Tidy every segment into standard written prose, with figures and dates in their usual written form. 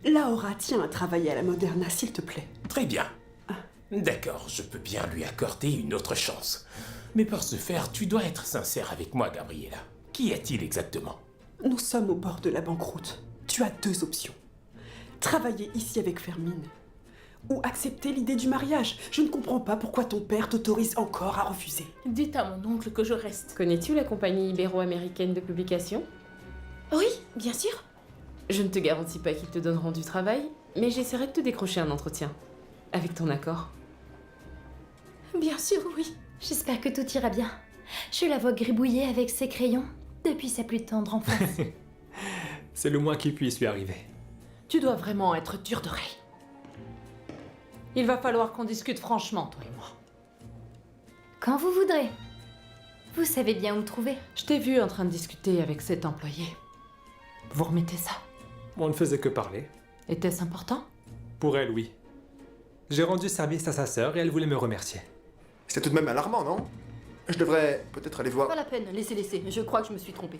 Laura tient à travailler à la Moderna, s'il te plaît. Très bien. D'accord, je peux bien lui accorder une autre chance. Mais pour ce faire, tu dois être sincère avec moi, Gabriella. Qui est-il exactement? Nous sommes au bord de la banqueroute. Tu as deux options. Travailler ici avec Fermine ou accepter l'idée du mariage. Je ne comprends pas pourquoi ton père t'autorise encore à refuser. Dites à mon oncle que je reste. Connais-tu la compagnie ibéro-américaine de publication? Oui, bien sûr. Je ne te garantis pas qu'ils te donneront du travail, mais j'essaierai de te décrocher un entretien. Avec ton accord. Bien sûr, oui. J'espère que tout ira bien. Je la vois gribouiller avec ses crayons depuis sa plus tendre enfance. C'est le moins qui puisse lui arriver. Tu dois vraiment être dur d'oreille. Il va falloir qu'on discute franchement, toi et moi. Quand vous voudrez. Vous savez bien où me trouver. Je t'ai vu en train de discuter avec cet employé. Vous remettez ça? On ne faisait que parler. Était-ce important? Pour elle, oui. J'ai rendu service à sa sœur et elle voulait me remercier. C'est tout de même alarmant, non? Je devrais peut-être aller voir... Pas la peine, laissez. Je crois que je me suis trompée.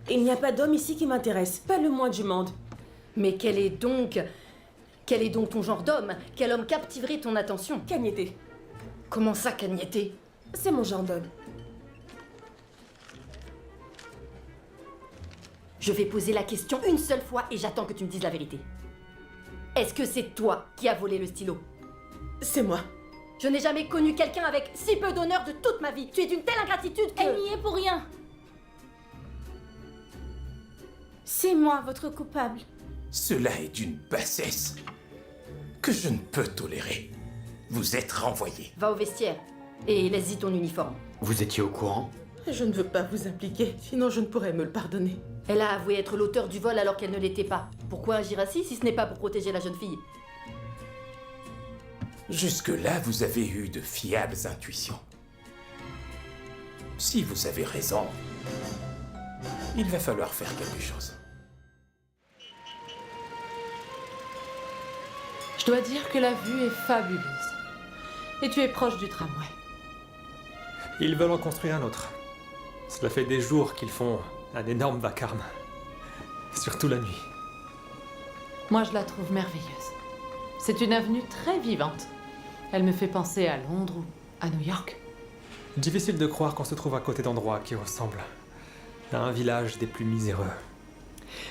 Il n'y a pas d'homme ici qui m'intéresse, pas le moins du monde. Mais quel est donc ton genre d'homme? Quel homme captiverait ton attention? Cagneté. Comment ça, cagneté? C'est mon genre d'homme. Je vais poser la question une seule fois et j'attends que tu me dises la vérité. Est-ce que c'est toi qui as volé le stylo? C'est moi. Je n'ai jamais connu quelqu'un avec si peu d'honneur de toute ma vie. Tu es d'une telle ingratitude que... Elle n'y est pour rien. C'est moi, votre coupable. Cela est d'une bassesse que je ne peux tolérer. Vous êtes renvoyé. Va au vestiaire et laisse-y ton uniforme. Vous étiez au courant? Je ne veux pas vous impliquer, sinon je ne pourrais me le pardonner. Elle a avoué être l'auteur du vol alors qu'elle ne l'était pas. Pourquoi agir ainsi si ce n'est pas pour protéger la jeune fille? Jusque-là, vous avez eu de fiables intuitions. Si vous avez raison, il va falloir faire quelque chose. Je dois dire que la vue est fabuleuse. Et tu es proche du tramway. Ils veulent en construire un autre. Cela fait des jours qu'ils font un énorme vacarme. Surtout la nuit. Moi, je la trouve merveilleuse. C'est une avenue très vivante. Elle me fait penser à Londres ou à New York. Difficile de croire qu'on se trouve à côté d'endroits qui ressemblent à un village des plus miséreux.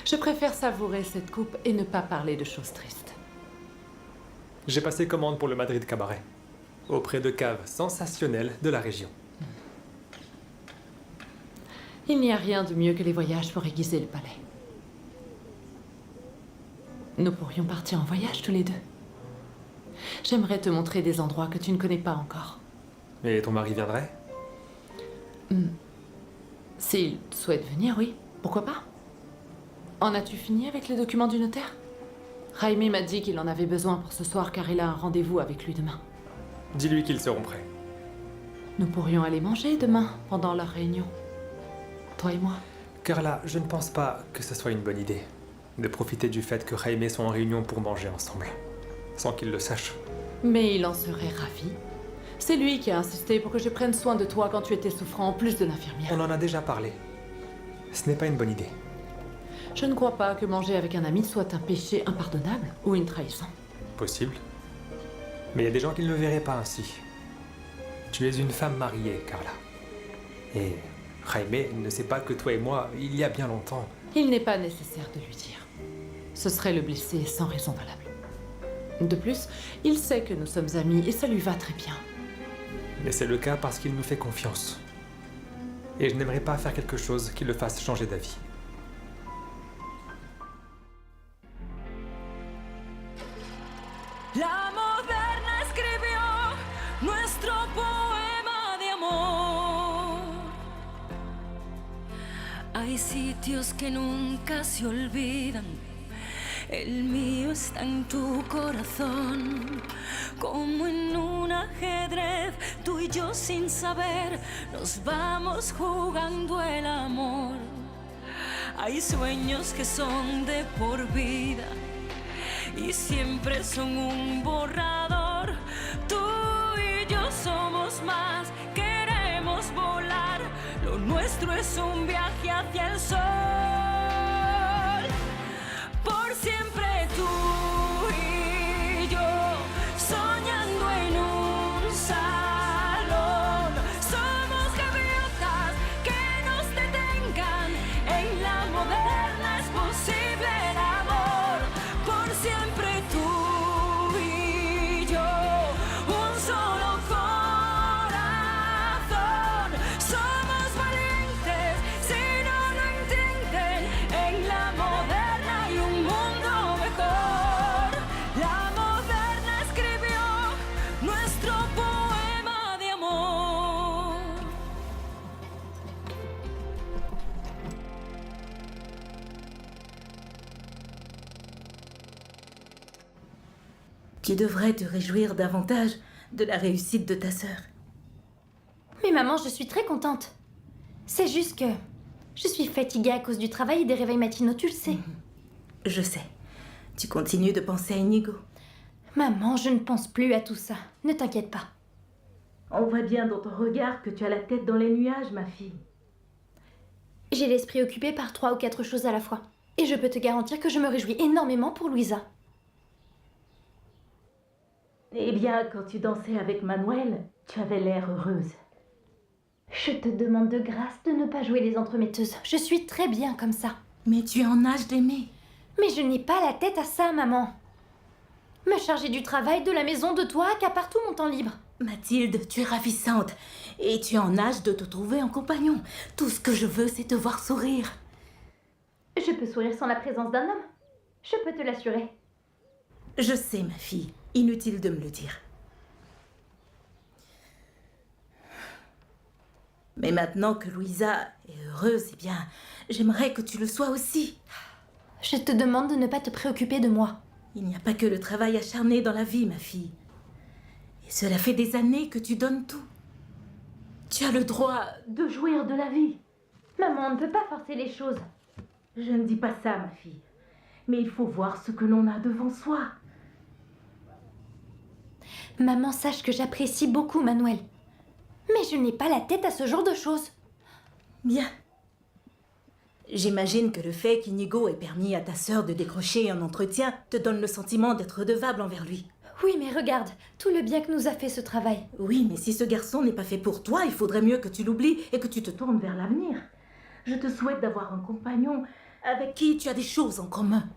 Je préfère savourer cette coupe et ne pas parler de choses tristes. J'ai passé commande pour le Madrid Cabaret, auprès de caves sensationnelles de la région. Il n'y a rien de mieux que les voyages pour aiguiser le palais. Nous pourrions partir en voyage tous les deux. J'aimerais te montrer des endroits que tu ne connais pas encore. Et ton mari viendrait? S'il souhaite venir, oui. Pourquoi pas? En as-tu fini avec les documents du notaire? Jaime m'a dit qu'il en avait besoin pour ce soir car il a un rendez-vous avec lui demain. Dis-lui qu'ils seront prêts. Nous pourrions aller manger demain pendant leur réunion. Toi et moi. Carla, je ne pense pas que ce soit une bonne idée de profiter du fait que Jaime soit en réunion pour manger ensemble, sans qu'il le sache. Mais il en serait ravi. C'est lui qui a insisté pour que je prenne soin de toi quand tu étais souffrant en plus de l'infirmière. On en a déjà parlé. Ce n'est pas une bonne idée. Je ne crois pas que manger avec un ami soit un péché impardonnable ou une trahison. Possible. Mais il y a des gens qui ne le verraient pas ainsi. Tu es une femme mariée, Carla. Et Jaime ne sait pas que toi et moi, il y a bien longtemps... Il n'est pas nécessaire de lui dire. Ce serait le blesser sans raison valable. De plus, il sait que nous sommes amis et ça lui va très bien. Mais c'est le cas parce qu'il nous fait confiance. Et je n'aimerais pas faire quelque chose qui le fasse changer d'avis. La Moderna escribió nuestro poema de amor. Hay sitios que nunca se olvidan. El mío está en tu corazón. Como en un ajedrez, tú y yo sin saber nos vamos jugando el amor. Hay sueños que son de por vida y siempre son un borrador. Tú y yo somos más, queremos volar. Lo nuestro es un viaje hacia el sol. siempre tú y yo, soñando en un salón. Somos gaviotas que nos detengan, en la moderna es posible el amor. Por siempre tú y yo, un solo corazón. Somos valientes si no lo entienden, en la moderna hay un mundo mejor. La moderna escribió nuestro poema de amor. Tu devrais te réjouir davantage de la réussite de ta sœur. Mais maman, je suis très contente. C'est juste que je suis fatiguée à cause du travail et des réveils matinaux, tu le sais. Je sais. Tu continues de penser à Inigo. Maman, je ne pense plus à tout ça. Ne t'inquiète pas. On voit bien dans ton regard que tu as la tête dans les nuages, ma fille. J'ai l'esprit occupé par 3 ou 4 choses à la fois. Et je peux te garantir que je me réjouis énormément pour Louisa. Eh bien, quand tu dansais avec Manuel, tu avais l'air heureuse. Je te demande de grâce de ne pas jouer les entremetteuses. Je suis très bien comme ça. Mais tu es en âge d'aimer. Mais je n'ai pas la tête à ça, maman. Me charger du travail, de la maison, de toi, accapare tout mon temps libre. Mathilde, tu es ravissante. Et tu es en âge de te trouver en compagnon. Tout ce que je veux, c'est te voir sourire. Je peux sourire sans la présence d'un homme. Je peux te l'assurer. Je sais, ma fille. Inutile de me le dire. Mais maintenant que Louisa est heureuse, eh bien, j'aimerais que tu le sois aussi. Je te demande de ne pas te préoccuper de moi. Il n'y a pas que le travail acharné dans la vie, ma fille. Et cela fait des années que tu donnes tout. Tu as le droit de jouir de la vie. Maman, on ne peut pas forcer les choses. Je ne dis pas ça, ma fille. Mais il faut voir ce que l'on a devant soi. Maman, sache que j'apprécie beaucoup Manuel. Mais je n'ai pas la tête à ce genre de choses. Bien. J'imagine que le fait qu'Inigo ait permis à ta sœur de décrocher un entretien te donne le sentiment d'être redevable envers lui. Oui, mais regarde, tout le bien que nous a fait ce travail. Oui, mais si ce garçon n'est pas fait pour toi, il faudrait mieux que tu l'oublies et que tu te tournes vers l'avenir. Je te souhaite d'avoir un compagnon avec qui tu as des choses en commun.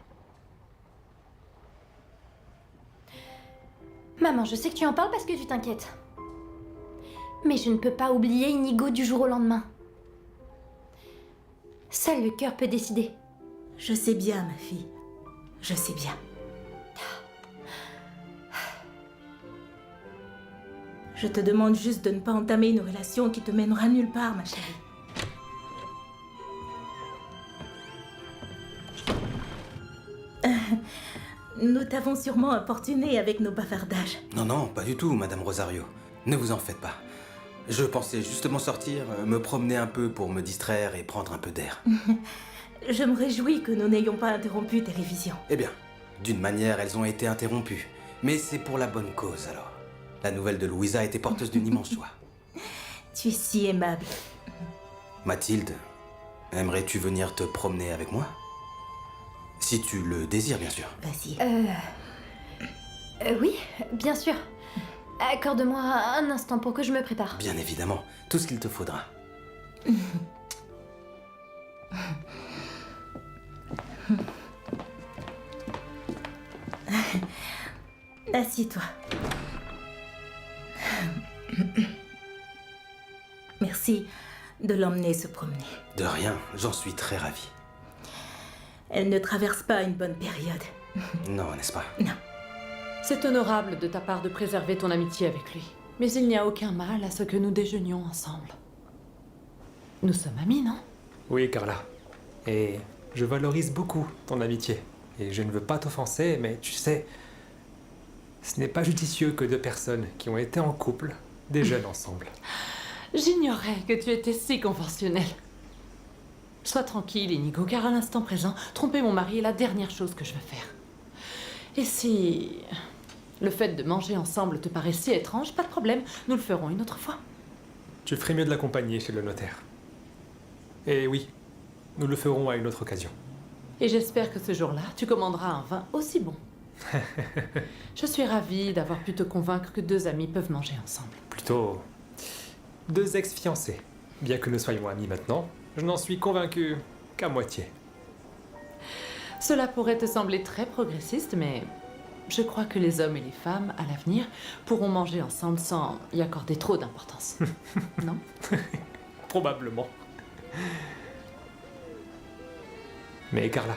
Maman, je sais que tu en parles parce que tu t'inquiètes. Mais je ne peux pas oublier Inigo du jour au lendemain. Seul le cœur peut décider. Je sais bien, ma fille. Je sais bien. Je te demande juste de ne pas entamer une relation qui te mènera nulle part, ma chérie. Nous t'avons sûrement importuné avec nos bavardages. Non, non, pas du tout, Madame Rosario. Ne vous en faites pas. Je pensais justement sortir, me promener un peu pour me distraire et prendre un peu d'air. Je me réjouis que nous n'ayons pas interrompu tes révisions. Eh bien, d'une manière, elles ont été interrompues. Mais c'est pour la bonne cause, alors. La nouvelle de Louisa était porteuse d'une immense joie. Tu es si aimable. Mathilde, aimerais-tu venir te promener avec moi? Si tu le désires, bien sûr. Vas-y. Oui, bien sûr. Accorde-moi un instant pour que je me prépare. Bien évidemment, tout ce qu'il te faudra. Assieds-toi. Merci de l'emmener se promener. De rien, j'en suis très ravi. Elle ne traverse pas une bonne période. Non, n'est-ce pas? Non. C'est honorable de ta part de préserver ton amitié avec lui. Mais il n'y a aucun mal à ce que nous déjeunions ensemble. Nous sommes amis, non? Oui, Carla. Et je valorise beaucoup ton amitié. Et je ne veux pas t'offenser, mais tu sais, ce n'est pas judicieux que deux personnes qui ont été en couple déjeunent ensemble. J'ignorais que tu étais si conventionnel. Sois tranquille, Inigo, car à l'instant présent, tromper mon mari est la dernière chose que je veux faire. Et si le fait de manger ensemble te paraît si étrange, pas de problème, nous le ferons une autre fois. Tu ferais mieux de l'accompagner chez le notaire. Et oui, nous le ferons à une autre occasion. Et j'espère que ce jour-là, tu commanderas un vin aussi bon. Je suis ravie d'avoir pu te convaincre que 2 amis peuvent manger ensemble. Plutôt 2 ex-fiancés. Bien que nous soyons amis maintenant, je n'en suis convaincu qu'à moitié. Cela pourrait te sembler très progressiste, mais je crois que les hommes et les femmes, à l'avenir, pourront manger ensemble sans y accorder trop d'importance. Non? Probablement. Mais Carla,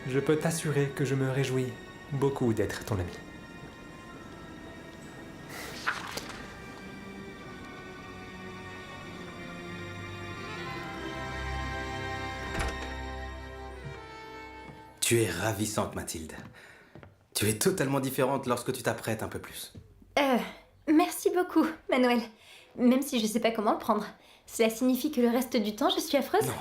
je peux t'assurer que je me réjouis beaucoup d'être ton ami. Tu es ravissante, Mathilde. Tu es totalement différente lorsque tu t'apprêtes un peu plus. Merci beaucoup, Manuel. Même si je sais pas comment le prendre. Cela signifie que le reste du temps, je suis affreuse? Non.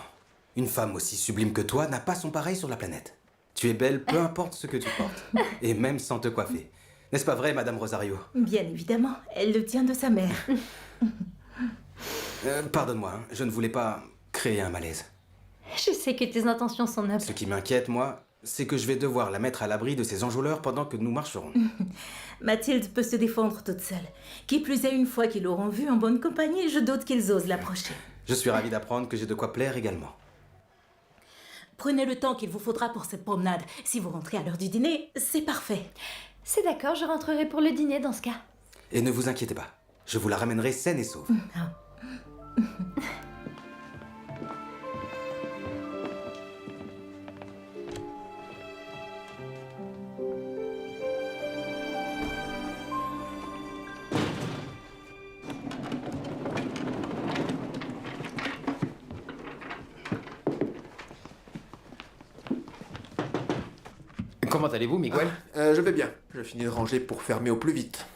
Une femme aussi sublime que toi n'a pas son pareil sur la planète. Tu es belle, peu importe ce que tu portes. Et même sans te coiffer. N'est-ce pas vrai, Madame Rosario? Bien évidemment, elle le tient de sa mère. Pardonne-moi, hein, je ne voulais pas créer un malaise. Je sais que tes intentions sont nobles. Ce qui m'inquiète, moi, c'est que je vais devoir la mettre à l'abri de ces enjôleurs pendant que nous marcherons. Mathilde peut se défendre toute seule. Qui plus est, une fois qu'ils l'auront vue en bonne compagnie, je doute qu'ils osent l'approcher. Je suis ravi d'apprendre que j'ai de quoi plaire également. Prenez le temps qu'il vous faudra pour cette promenade. Si vous rentrez à l'heure du dîner, c'est parfait. C'est d'accord, je rentrerai pour le dîner dans ce cas. Et ne vous inquiétez pas, je vous la ramènerai saine et sauve. Comment allez-vous, Miguel? Je vais bien. Je finis de ranger pour fermer au plus vite.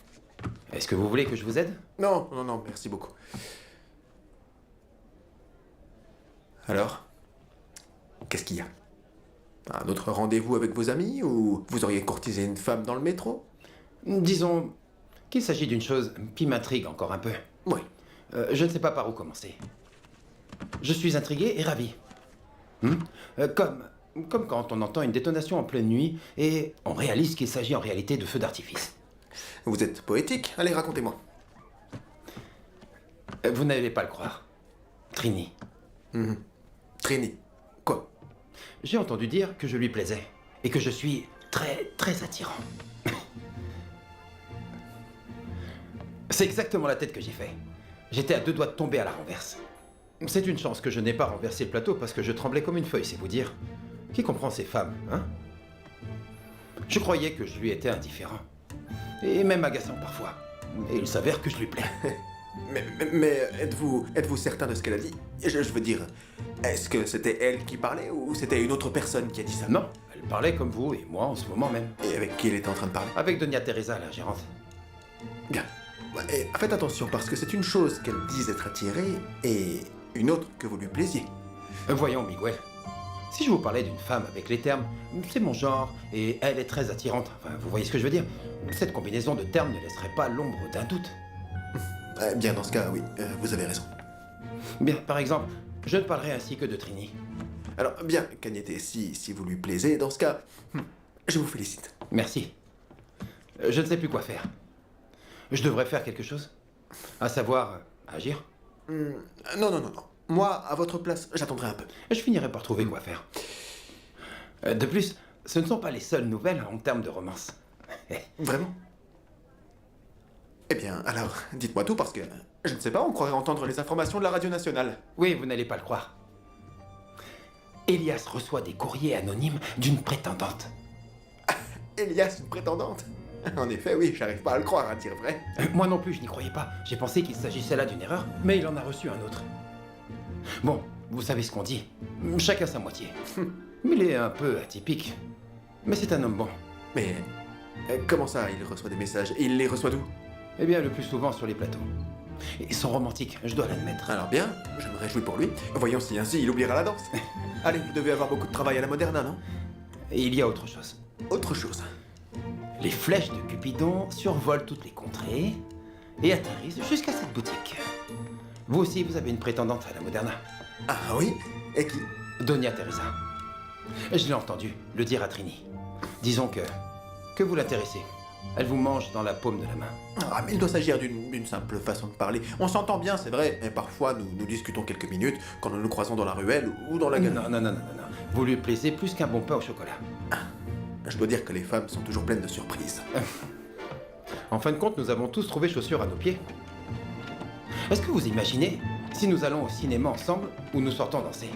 Est-ce que vous voulez que je vous aide? Non, non, non, merci beaucoup. Alors? Qu'est-ce qu'il y a? Un autre rendez-vous avec vos amis ou vous auriez courtisé une femme dans le métro? Disons qu'il s'agit d'une chose qui m'intrigue encore un peu. Oui. Je ne sais pas par où commencer. Je suis intrigué et ravi. Comme quand on entend une détonation en pleine nuit et on réalise qu'il s'agit en réalité de feux d'artifice. Vous êtes poétique? Allez, racontez-moi. Vous n'allez pas le croire. Trini. Trini. Quoi? J'ai entendu dire que je lui plaisais et que je suis très, très attirant. C'est exactement la tête que j'ai fait. J'étais à 2 doigts de tomber à la renverse. C'est une chance que je n'ai pas renversé le plateau parce que je tremblais comme une feuille, c'est vous dire. Qui comprend ces femmes, hein? Je croyais que je lui étais indifférent. Et même agaçant parfois. Et il s'avère que je lui plais. mais êtes-vous certain de ce qu'elle a dit? Je veux dire, est-ce que c'était elle qui parlait ou c'était une autre personne qui a dit ça? Non, elle parlait comme vous et moi en ce moment même. Et avec qui elle était en train de parler? Avec Doña Teresa, la gérante. Bien. Et faites attention parce que c'est une chose qu'elle dise être attirée et une autre que vous lui plaisiez. Voyons, Miguel. Si je vous parlais d'une femme avec les termes, c'est mon genre, et elle est très attirante. Enfin, vous voyez ce que je veux dire? Cette combinaison de termes ne laisserait pas l'ombre d'un doute. Bien, dans ce cas, oui, vous avez raison. Bien, par exemple, je ne parlerai ainsi que de Trini. Alors, bien, Cagnette, si vous lui plaisez, dans ce cas, je vous félicite. Merci. Je ne sais plus quoi faire. Je devrais faire quelque chose? À savoir, agir? Non. Moi, à votre place, j'attendrai un peu. Je finirai par trouver quoi faire. De plus, ce ne sont pas les seules nouvelles en termes de romance. Vraiment? Eh bien, alors, dites-moi tout parce que, je ne sais pas, on croirait entendre les informations de la radio nationale. Oui, vous n'allez pas le croire. Elias reçoit des courriers anonymes d'une prétendante. Elias, une prétendante? En effet, oui, j'arrive pas à le croire, à dire vrai. Moi non plus, je n'y croyais pas. J'ai pensé qu'il s'agissait là d'une erreur, mais il en a reçu un autre. Bon, vous savez ce qu'on dit. Chacun sa moitié. Il est un peu atypique. Mais c'est un homme bon. Mais comment ça, il reçoit des messages? Et il les reçoit d'où? Eh bien, le plus souvent sur les plateaux. Ils sont romantiques, je dois l'admettre. Alors bien, je me réjouis pour lui. Voyons si ainsi il oubliera la danse. Allez, vous devez avoir beaucoup de travail à la Moderna, non? Et il y a autre chose. Autre chose? Les flèches de Cupidon survolent toutes les contrées et atterrissent jusqu'à cette boutique. Vous aussi, vous avez une prétendante à la Moderna. Ah oui? Et qui? Doña Teresa. Je l'ai entendu le dire à Trini. Disons que vous l'intéressez. Elle vous mange dans la paume de la main. Ah, mais il doit s'agir d'une simple façon de parler. On s'entend bien, c'est vrai, mais parfois nous discutons quelques minutes quand nous nous croisons dans la ruelle ou dans la galerie. Non. Vous lui plaisez plus qu'un bon pain au chocolat. Je dois dire que les femmes sont toujours pleines de surprises. En fin de compte, nous avons tous trouvé chaussures à nos pieds. Est-ce que vous imaginez si nous allons au cinéma ensemble ou nous sortons danser?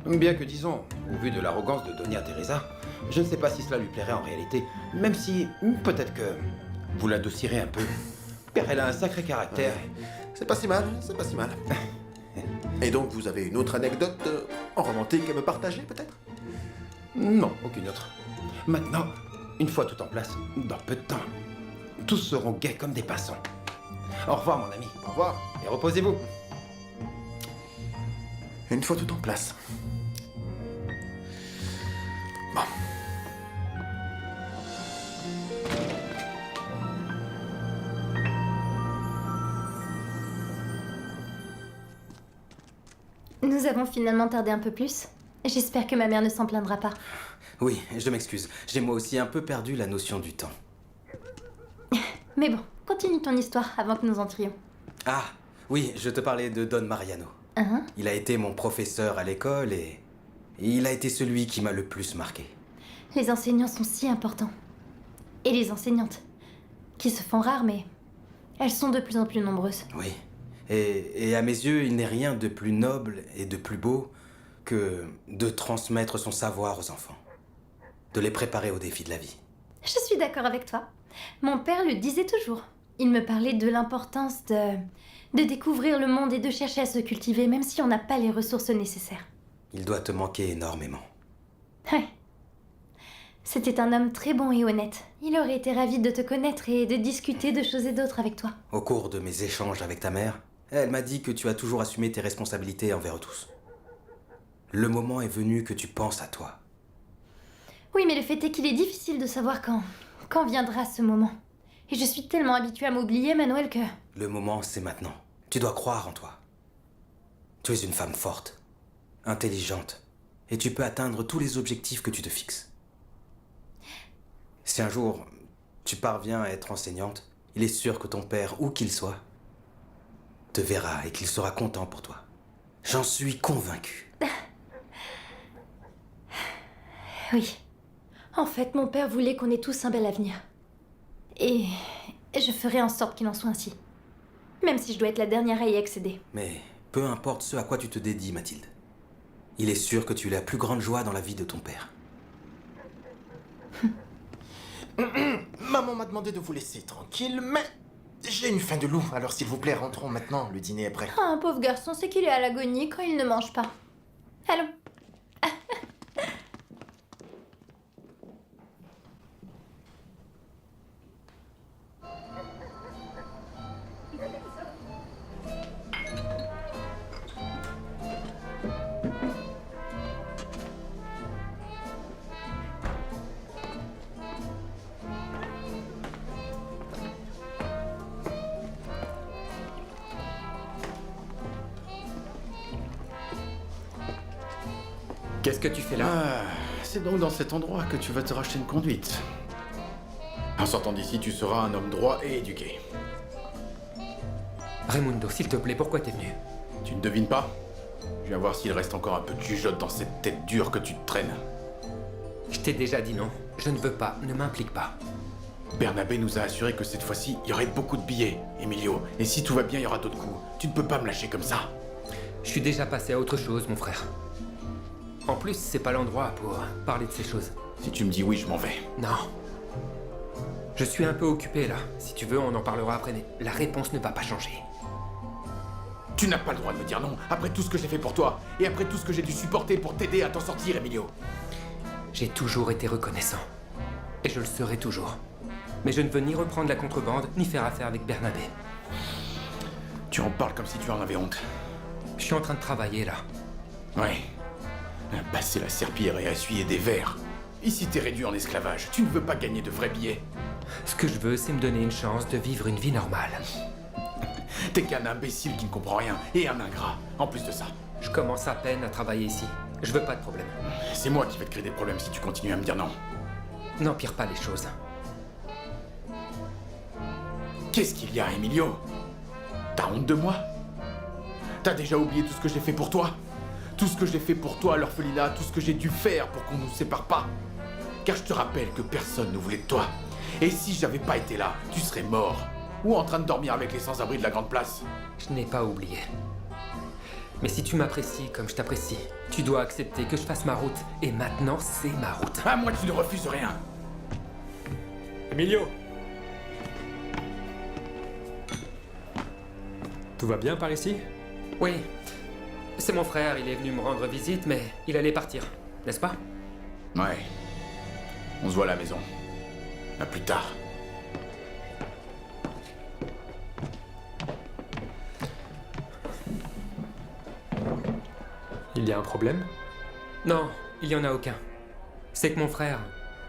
Bien que, disons, au vu de l'arrogance de Doña Teresa, je ne sais pas si cela lui plairait en réalité, même si peut-être que vous l'adoucirez un peu, car elle a un sacré caractère. C'est pas si mal, c'est pas si mal. Et donc vous avez une autre anecdote en romantique à me partager peut-être? Non, aucune autre. Maintenant, une fois tout en place, dans peu de temps, tous seront gais comme des passants. Au revoir mon ami. Au revoir. Et reposez-vous. Une fois tout en place. Bon. Nous avons finalement tardé un peu plus. J'espère que ma mère ne s'en plaindra pas. Oui, je m'excuse. J'ai moi aussi un peu perdu la notion du temps. Mais bon, continue ton histoire avant que nous entrions. Ah, oui, je te parlais de Don Mariano. Hein? Il a été mon professeur à l'école et il a été celui qui m'a le plus marqué. Les enseignants sont si importants. Et les enseignantes, qui se font rares, mais elles sont de plus en plus nombreuses. Oui. Et à mes yeux, il n'est rien de plus noble et de plus beau que de transmettre son savoir aux enfants. De les préparer aux défis de la vie. Je suis d'accord avec toi. Mon père le disait toujours. Il me parlait de l'importance de découvrir le monde et de chercher à se cultiver, même si on n'a pas les ressources nécessaires. Il doit te manquer énormément. Ouais. C'était un homme très bon et honnête. Il aurait été ravi de te connaître et de discuter de choses et d'autres avec toi. Au cours de mes échanges avec ta mère, elle m'a dit que tu as toujours assumé tes responsabilités envers eux tous. Le moment est venu que tu penses à toi. Oui, mais le fait est qu'il est difficile de savoir quand viendra ce moment. Et je suis tellement habituée à m'oublier, Manuel, que... Le moment, c'est maintenant. Tu dois croire en toi. Tu es une femme forte, intelligente, et tu peux atteindre tous les objectifs que tu te fixes. Si un jour, tu parviens à être enseignante, il est sûr que ton père, où qu'il soit, te verra et qu'il sera content pour toi. J'en suis convaincue. Oui. En fait, mon père voulait qu'on ait tous un bel avenir. Et je ferai en sorte qu'il en soit ainsi. Même si je dois être la dernière à y accéder. Mais peu importe ce à quoi tu te dédies, Mathilde. Il est sûr que tu es la plus grande joie dans la vie de ton père. Maman m'a demandé de vous laisser tranquille, mais j'ai une faim de loup, alors s'il vous plaît, rentrons maintenant, le dîner est prêt. Ah, un pauvre garçon, c'est qu'il est à l'agonie quand il ne mange pas. Allons. Qu'est-ce que tu fais là? C'est donc dans cet endroit que tu vas te racheter une conduite. En sortant d'ici, tu seras un homme droit et éduqué. Raimundo, s'il te plaît, pourquoi t'es venu? Tu ne devines pas? Je viens voir s'il reste encore un peu de jugeote dans cette tête dure que tu te traînes. Je t'ai déjà dit non. Je ne veux pas, ne m'implique pas. Bernabé nous a assuré que cette fois-ci, il y aurait beaucoup de billets, Emilio. Et si tout va bien, il y aura d'autres coups. Tu ne peux pas me lâcher comme ça. Je suis déjà passé à autre chose, mon frère. En plus, c'est pas l'endroit pour parler de ces choses. Si tu me dis oui, je m'en vais. Non. Je suis un peu occupé là. Si tu veux, on en parlera après, mais la réponse ne va pas changer. Tu n'as pas le droit de me dire non, après tout ce que j'ai fait pour toi, et après tout ce que j'ai dû supporter pour t'aider à t'en sortir, Emilio. J'ai toujours été reconnaissant. Et je le serai toujours. Mais je ne veux ni reprendre la contrebande, ni faire affaire avec Bernabé. Tu en parles comme si tu en avais honte. Je suis en train de travailler là. Ouais. Passer la serpillière et essuyer des verres. Ici, t'es réduit en esclavage. Tu ne veux pas gagner de vrais billets. Ce que je veux, c'est me donner une chance de vivre une vie normale. T'es qu'un imbécile qui ne comprend rien, et un ingrat, en plus de ça. Je commence à peine à travailler ici. Je veux pas de problème. C'est moi qui vais te créer des problèmes si tu continues à me dire non. N'empire pas les choses. Qu'est-ce qu'il y a, Emilio? T'as honte de moi? T'as déjà oublié tout ce que j'ai fait pour toi? Tout ce que j'ai fait pour toi à l'orphelinat, tout ce que j'ai dû faire pour qu'on ne nous sépare pas? Car je te rappelle que personne ne voulait de toi. Et si j'avais pas été là, tu serais mort. Ou en train de dormir avec les sans-abri de la Grande Place. Je n'ai pas oublié. Mais si tu m'apprécies comme je t'apprécie, tu dois accepter que je fasse ma route. Et maintenant, c'est ma route. Ah, moi, tu ne refuses rien. Emilio! Tout va bien par ici? Oui. C'est mon frère, il est venu me rendre visite, mais il allait partir. N'est-ce pas? Ouais. On se voit à la maison. À plus tard. Il y a un problème? Non, il y en a aucun. C'est que mon frère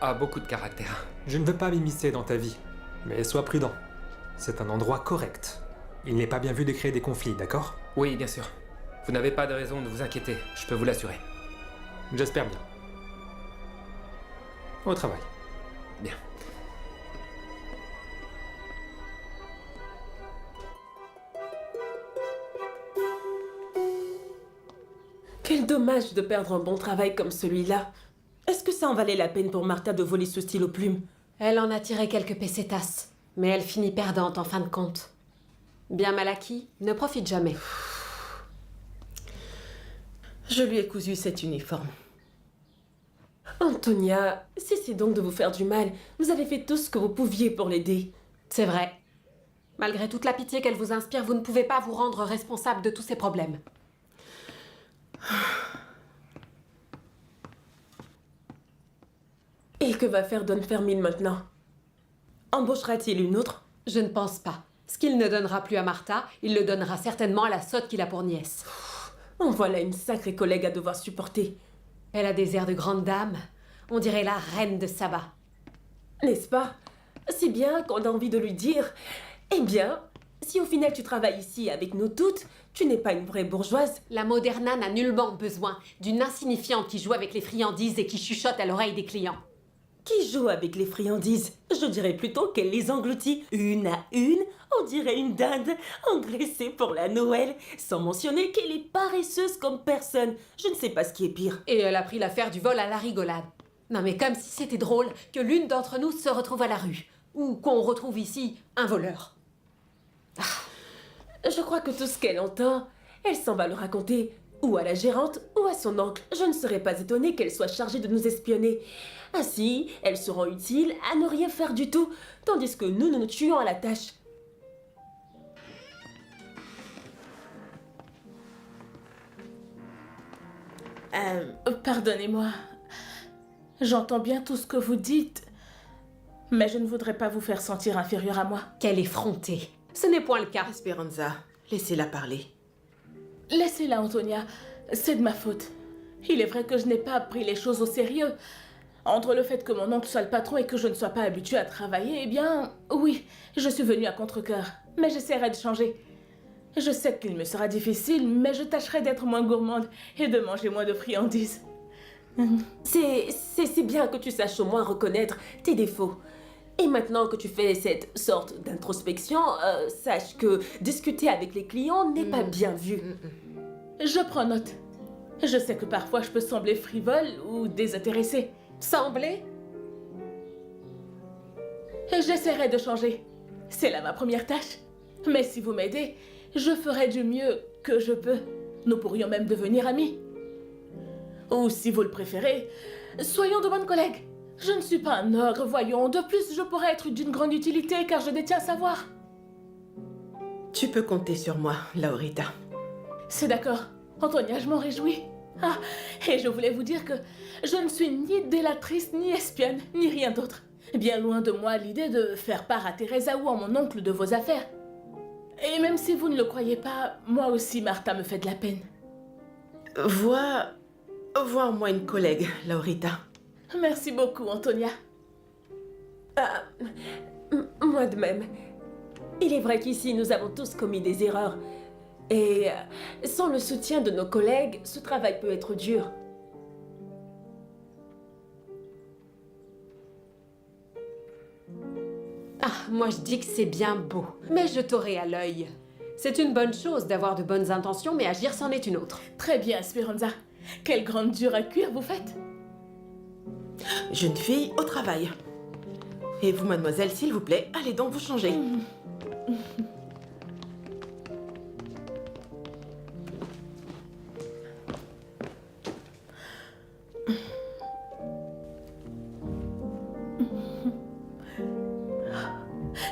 a beaucoup de caractère. Je ne veux pas m'immiscer dans ta vie, mais sois prudent. C'est un endroit correct. Il n'est pas bien vu de créer des conflits, d'accord? Oui, bien sûr. Vous n'avez pas de raison de vous inquiéter, je peux vous l'assurer. J'espère bien. Au travail. Bien. Quel dommage de perdre un bon travail comme celui-là. Est-ce que ça en valait la peine pour Martha de voler ce stylo plume? Elle en a tiré quelques pesetas, mais elle finit perdante en fin de compte. Bien mal acquis, ne profite jamais. Je lui ai cousu cet uniforme. Antonia, cessez donc de vous faire du mal. Vous avez fait tout ce que vous pouviez pour l'aider. C'est vrai. Malgré toute la pitié qu'elle vous inspire, vous ne pouvez pas vous rendre responsable de tous ces problèmes. Et que va faire Don Fermín maintenant? Embauchera-t-il une autre? Je ne pense pas. Ce qu'il ne donnera plus à Martha, il le donnera certainement à la sotte qu'il a pour nièce. En voilà une sacrée collègue à devoir supporter. Elle a des airs de grande dame. On dirait la reine de Saba. N'est-ce pas? Si bien qu'on a envie de lui dire... Eh bien, si au final tu travailles ici avec nous toutes, tu n'es pas une vraie bourgeoise. La Moderna n'a nullement besoin d'une insignifiante qui joue avec les friandises et qui chuchote à l'oreille des clients. Qui joue avec les friandises? Je dirais plutôt qu'elle les engloutit une à une. On dirait une dinde engraissée pour la Noël, sans mentionner qu'elle est paresseuse comme personne. Je ne sais pas ce qui est pire. Et elle a pris l'affaire du vol à la rigolade. Non mais comme si c'était drôle que l'une d'entre nous se retrouve à la rue. Ou qu'on retrouve ici un voleur. Je crois que tout ce qu'elle entend, elle s'en va le raconter ou à la gérante ou à son oncle. Je ne serais pas étonnée qu'elle soit chargée de nous espionner. Ainsi, elle se rend utile à ne rien faire du tout, tandis que nous nous tuons à la tâche. Pardonnez-moi. J'entends bien tout ce que vous dites, mais je ne voudrais pas vous faire sentir inférieure à moi. Quelle effrontée. Ce n'est point le cas. Esperanza, laissez-la parler. Laissez-la, Antonia. C'est de ma faute. Il est vrai que je n'ai pas pris les choses au sérieux. Entre le fait que mon oncle soit le patron et que je ne sois pas habituée à travailler, eh bien, oui, je suis venue à contre-cœur. Mais j'essaierai de changer. Je sais qu'il me sera difficile, mais je tâcherai d'être moins gourmande et de manger moins de friandises. C'est bien que tu saches au moins reconnaître tes défauts. Et maintenant que tu fais cette sorte d'introspection, sache que discuter avec les clients n'est pas bien vu. Je prends note. Je sais que parfois je peux sembler frivole ou désintéressée. Sembler? J'essaierai de changer. C'est là ma première tâche. Mais si vous m'aidez, je ferai du mieux que je peux. Nous pourrions même devenir amis. Ou si vous le préférez, soyons de bonnes collègues. Je ne suis pas un ogre, voyons. De plus, je pourrais être d'une grande utilité car je détiens savoir. Tu peux compter sur moi, Laurita. C'est d'accord. Antonia, je m'en réjouis. Ah, et je voulais vous dire que je ne suis ni délatrice, ni espionne, ni rien d'autre. Bien loin de moi l'idée de faire part à Teresa ou à mon oncle de vos affaires. Et même si vous ne le croyez pas, moi aussi Martha me fait de la peine. Vois en moi une collègue, Laurita. Merci beaucoup, Antonia. Moi de même. Il est vrai qu'ici, nous avons tous commis des erreurs. Et sans le soutien de nos collègues, ce travail peut être dur. moi je dis que c'est bien beau, mais je t'aurai à l'œil. C'est une bonne chose d'avoir de bonnes intentions, mais agir c'en est une autre. Très bien, Speranza. Quelle grande dure à cuire vous faites. Jeune fille au travail. Et vous, mademoiselle, s'il vous plaît, allez donc vous changer.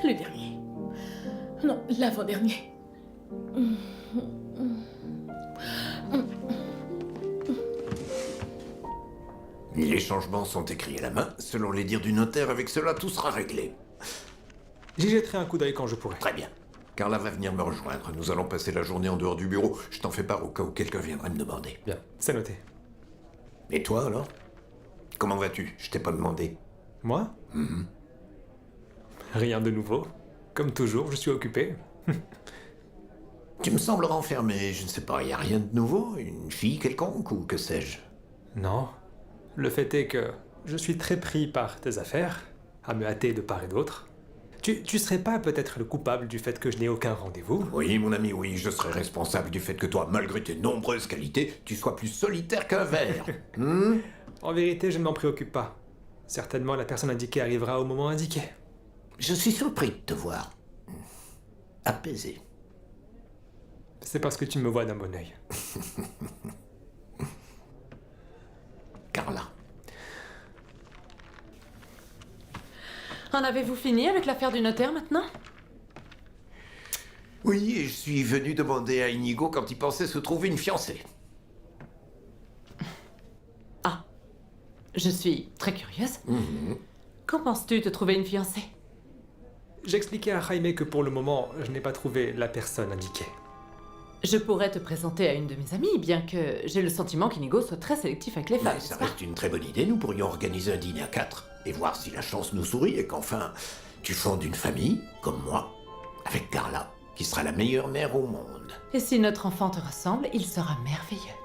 Le dernier. Non, l'avant-dernier. Les changements sont écrits à la main. Selon les dires du notaire, avec cela, tout sera réglé. J'y jetterai un coup d'œil quand je pourrai. Très bien. Carla va venir me rejoindre. Nous allons passer la journée en dehors du bureau. Je t'en fais part au cas où quelqu'un viendrait me demander. Bien, c'est noté. Et toi, alors? Comment vas-tu? Je t'ai pas demandé. Moi? Rien de nouveau. Comme toujours, je suis occupé. Tu me sembles renfermé. Je ne sais pas, y a rien de nouveau? Une fille quelconque ou que sais-je? Non. Le fait est que je suis très pris par tes affaires, à me hâter de part et d'autre. Tu serais pas peut-être le coupable du fait que je n'ai aucun rendez-vous? Oui, mon ami, oui, je serais responsable du fait que toi, malgré tes nombreuses qualités, tu sois plus solitaire qu'un ver. En vérité, je ne m'en préoccupe pas. Certainement, la personne indiquée arrivera au moment indiqué. Je suis surpris de te voir apaisé. C'est parce que tu me vois d'un bon œil. Carla. En avez-vous fini avec l'affaire du notaire maintenant? Oui, et je suis venu demander à Inigo quand il pensait se trouver une fiancée. Ah, je suis très curieuse. Qu'en penses-tu de trouver une fiancée? J'expliquais à Jaime que pour le moment, je n'ai pas trouvé la personne indiquée. Je pourrais te présenter à une de mes amies, bien que j'ai le sentiment qu'Inigo soit très sélectif avec les femmes. Mais ça reste une très bonne idée. Nous pourrions organiser un dîner à 4 et voir si la chance nous sourit et qu'enfin, tu fondes une famille, comme moi, avec Carla, qui sera la meilleure mère au monde. Et si notre enfant te ressemble, il sera merveilleux.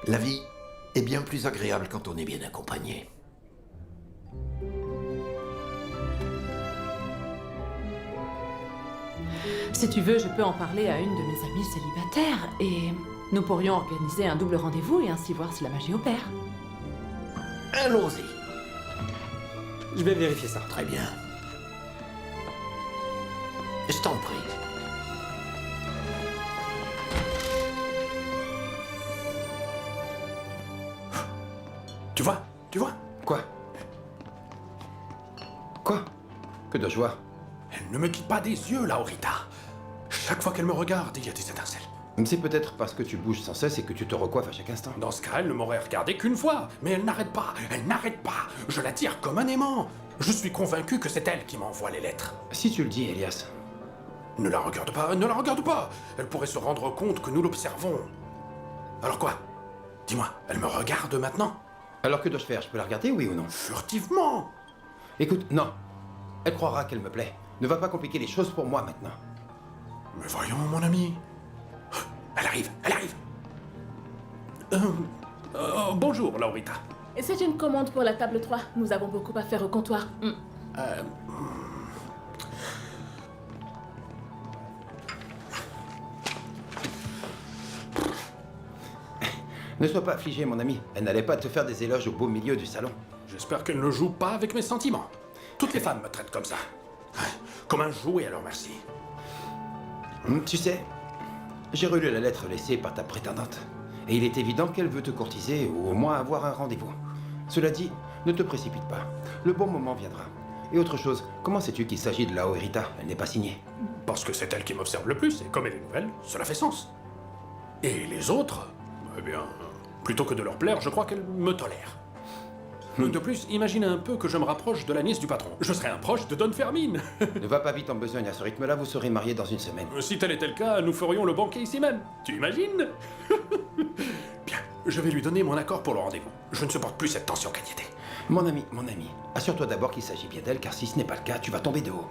La vie est bien plus agréable quand on est bien accompagné. Si tu veux, je peux en parler à une de mes amies célibataires et nous pourrions organiser un double rendez-vous et ainsi voir si la magie opère. Allons-y. Je vais vérifier ça. Très bien. Je t'en prie. Tu vois? Quoi? Quoi? Que dois-je voir? Elle ne me quitte pas des yeux, Laurita. Chaque fois qu'elle me regarde, il y a des étincelles. C'est peut-être parce que tu bouges sans cesse et que tu te recoiffes à chaque instant. Dans ce cas, elle ne m'aurait regardé qu'une fois. Mais elle n'arrête pas, Je la tire comme un aimant. Je suis convaincu que c'est elle qui m'envoie les lettres. Si tu le dis, Elias. Ne la regarde pas. Elle pourrait se rendre compte que nous l'observons. Alors quoi? Dis-moi, elle me regarde maintenant? Alors que dois-je faire? Je peux la regarder, oui ou non? Furtivement. Écoute, non. Elle croira qu'elle me plaît. Ne va pas compliquer les choses pour moi maintenant. Mais voyons, mon ami. Elle arrive. Bonjour, Laurita. Et c'est une commande pour la table 3. Nous avons beaucoup à faire au comptoir. Ne sois pas affligé, mon ami. Elle n'allait pas te faire des éloges au beau milieu du salon. J'espère qu'elle ne joue pas avec mes sentiments. Toutes les femmes me traitent comme ça. Comme un jouet à leur merci. Tu sais, j'ai relu la lettre laissée par ta prétendante. Et il est évident qu'elle veut te courtiser ou au moins avoir un rendez-vous. Cela dit, ne te précipite pas. Le bon moment viendra. Et autre chose, comment sais-tu qu'il s'agit de la Oerita? Elle n'est pas signée. Parce que c'est elle qui m'observe le plus, et comme elle est nouvelle, cela fait sens. Et les autres, eh bien, plutôt que de leur plaire, je crois qu'elles me tolèrent. De plus, imagine un peu que je me rapproche de la nièce du patron. Je serais un proche de Don Fermine. Ne va pas vite en besogne, à ce rythme-là, vous serez mariés dans une semaine. Si tel était le cas, nous ferions le banquet ici même. Tu imagines? Bien, je vais lui donner mon accord pour le rendez-vous. Je ne supporte plus cette tension qu'inquiétée. Mon ami, assure-toi d'abord qu'il s'agit bien d'elle, car si ce n'est pas le cas, tu vas tomber de haut.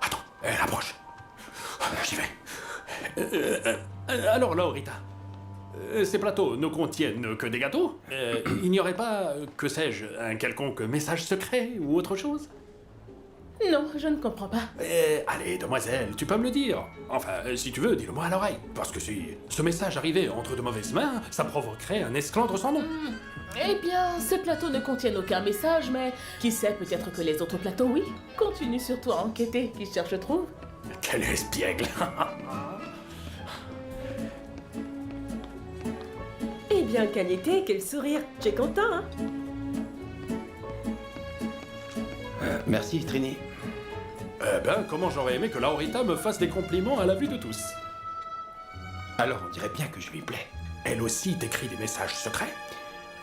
Attends, elle approche. J'y vais. Alors, Laurita, ces plateaux ne contiennent que des gâteaux? Il n'y aurait pas, que sais-je, un quelconque message secret ou autre chose? Non, je ne comprends pas. Allez, demoiselle, tu peux me le dire. Enfin, si tu veux, dis-le-moi à l'oreille. Parce que si ce message arrivait entre de mauvaises mains, ça provoquerait un esclandre sans nom. Eh bien, ces plateaux ne contiennent aucun message, mais qui sait, peut-être que les autres plateaux, oui. Continue surtout à enquêter, qui cherche trouve. Quel espiègle. Eh bien, quel été, quel sourire. Tu es content, hein? Merci, Trini. Eh ben, comment j'aurais aimé que Laurita me fasse des compliments à la vue de tous. Alors, on dirait bien que je lui plais. Elle aussi t'écrit des messages secrets?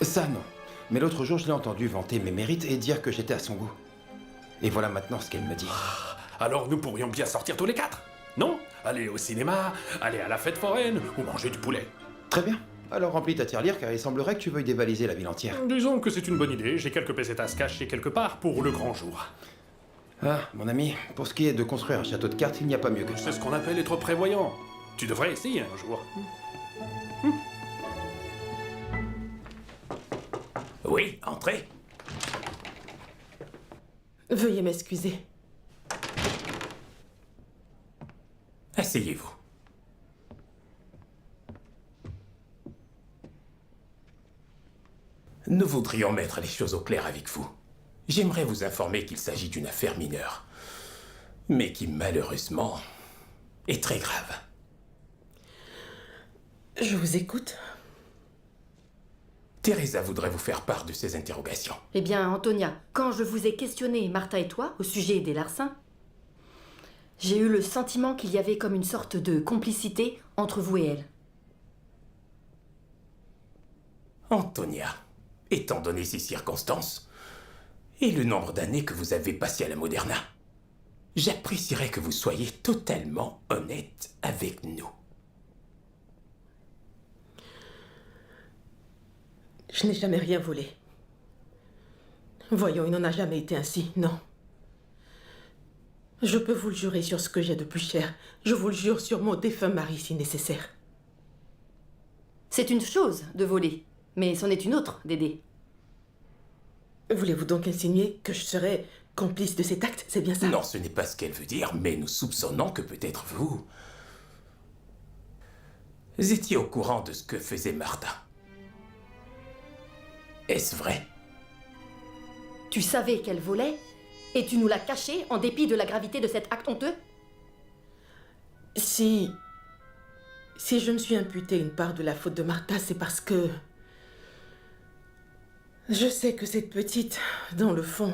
Ça, non. Mais l'autre jour, je l'ai entendu vanter mes mérites et dire que j'étais à son goût. Et voilà maintenant ce qu'elle me dit. Alors nous pourrions bien sortir tous les quatre, non? Aller au cinéma, aller à la fête foraine ou manger du poulet. Très bien. Alors remplis ta tirelire car il semblerait que tu veuilles dévaliser la ville entière. Disons que c'est une bonne idée, j'ai quelques pesetas cachées quelque part pour le grand jour. Ah, mon ami, pour ce qui est de construire un château de cartes, il n'y a pas mieux que ça. C'est ce qu'on appelle être prévoyant. Tu devrais essayer un jour. Oui, entrez. Veuillez m'excuser. Asseyez-vous. Nous voudrions mettre les choses au clair avec vous. J'aimerais vous informer qu'il s'agit d'une affaire mineure, mais qui malheureusement est très grave. Je vous écoute. Teresa voudrait vous faire part de ses interrogations. Eh bien, Antonia, quand je vous ai questionné, Martha et toi, au sujet des larcins, j'ai eu le sentiment qu'il y avait comme une sorte de complicité entre vous et elle. Antonia, étant donné ces circonstances et le nombre d'années que vous avez passé à la Moderna, j'apprécierais que vous soyez totalement honnête avec nous. Je n'ai jamais rien volé. Voyons, il n'en a jamais été ainsi, non. Je peux vous le jurer sur ce que j'ai de plus cher. Je vous le jure sur mon défunt mari si nécessaire. C'est une chose de voler, mais c'en est une autre d'aider. Voulez-vous donc insinuer que je serais complice de cet acte? C'est bien ça? Non, ce n'est pas ce qu'elle veut dire, mais nous soupçonnons que peut-être vous étiez au courant de ce que faisait Martha. Est-ce vrai? Tu savais qu'elle volait et tu nous l'as caché en dépit de la gravité de cet acte honteux? Si je me suis imputé une part de la faute de Martha, c'est parce que je sais que cette petite, dans le fond,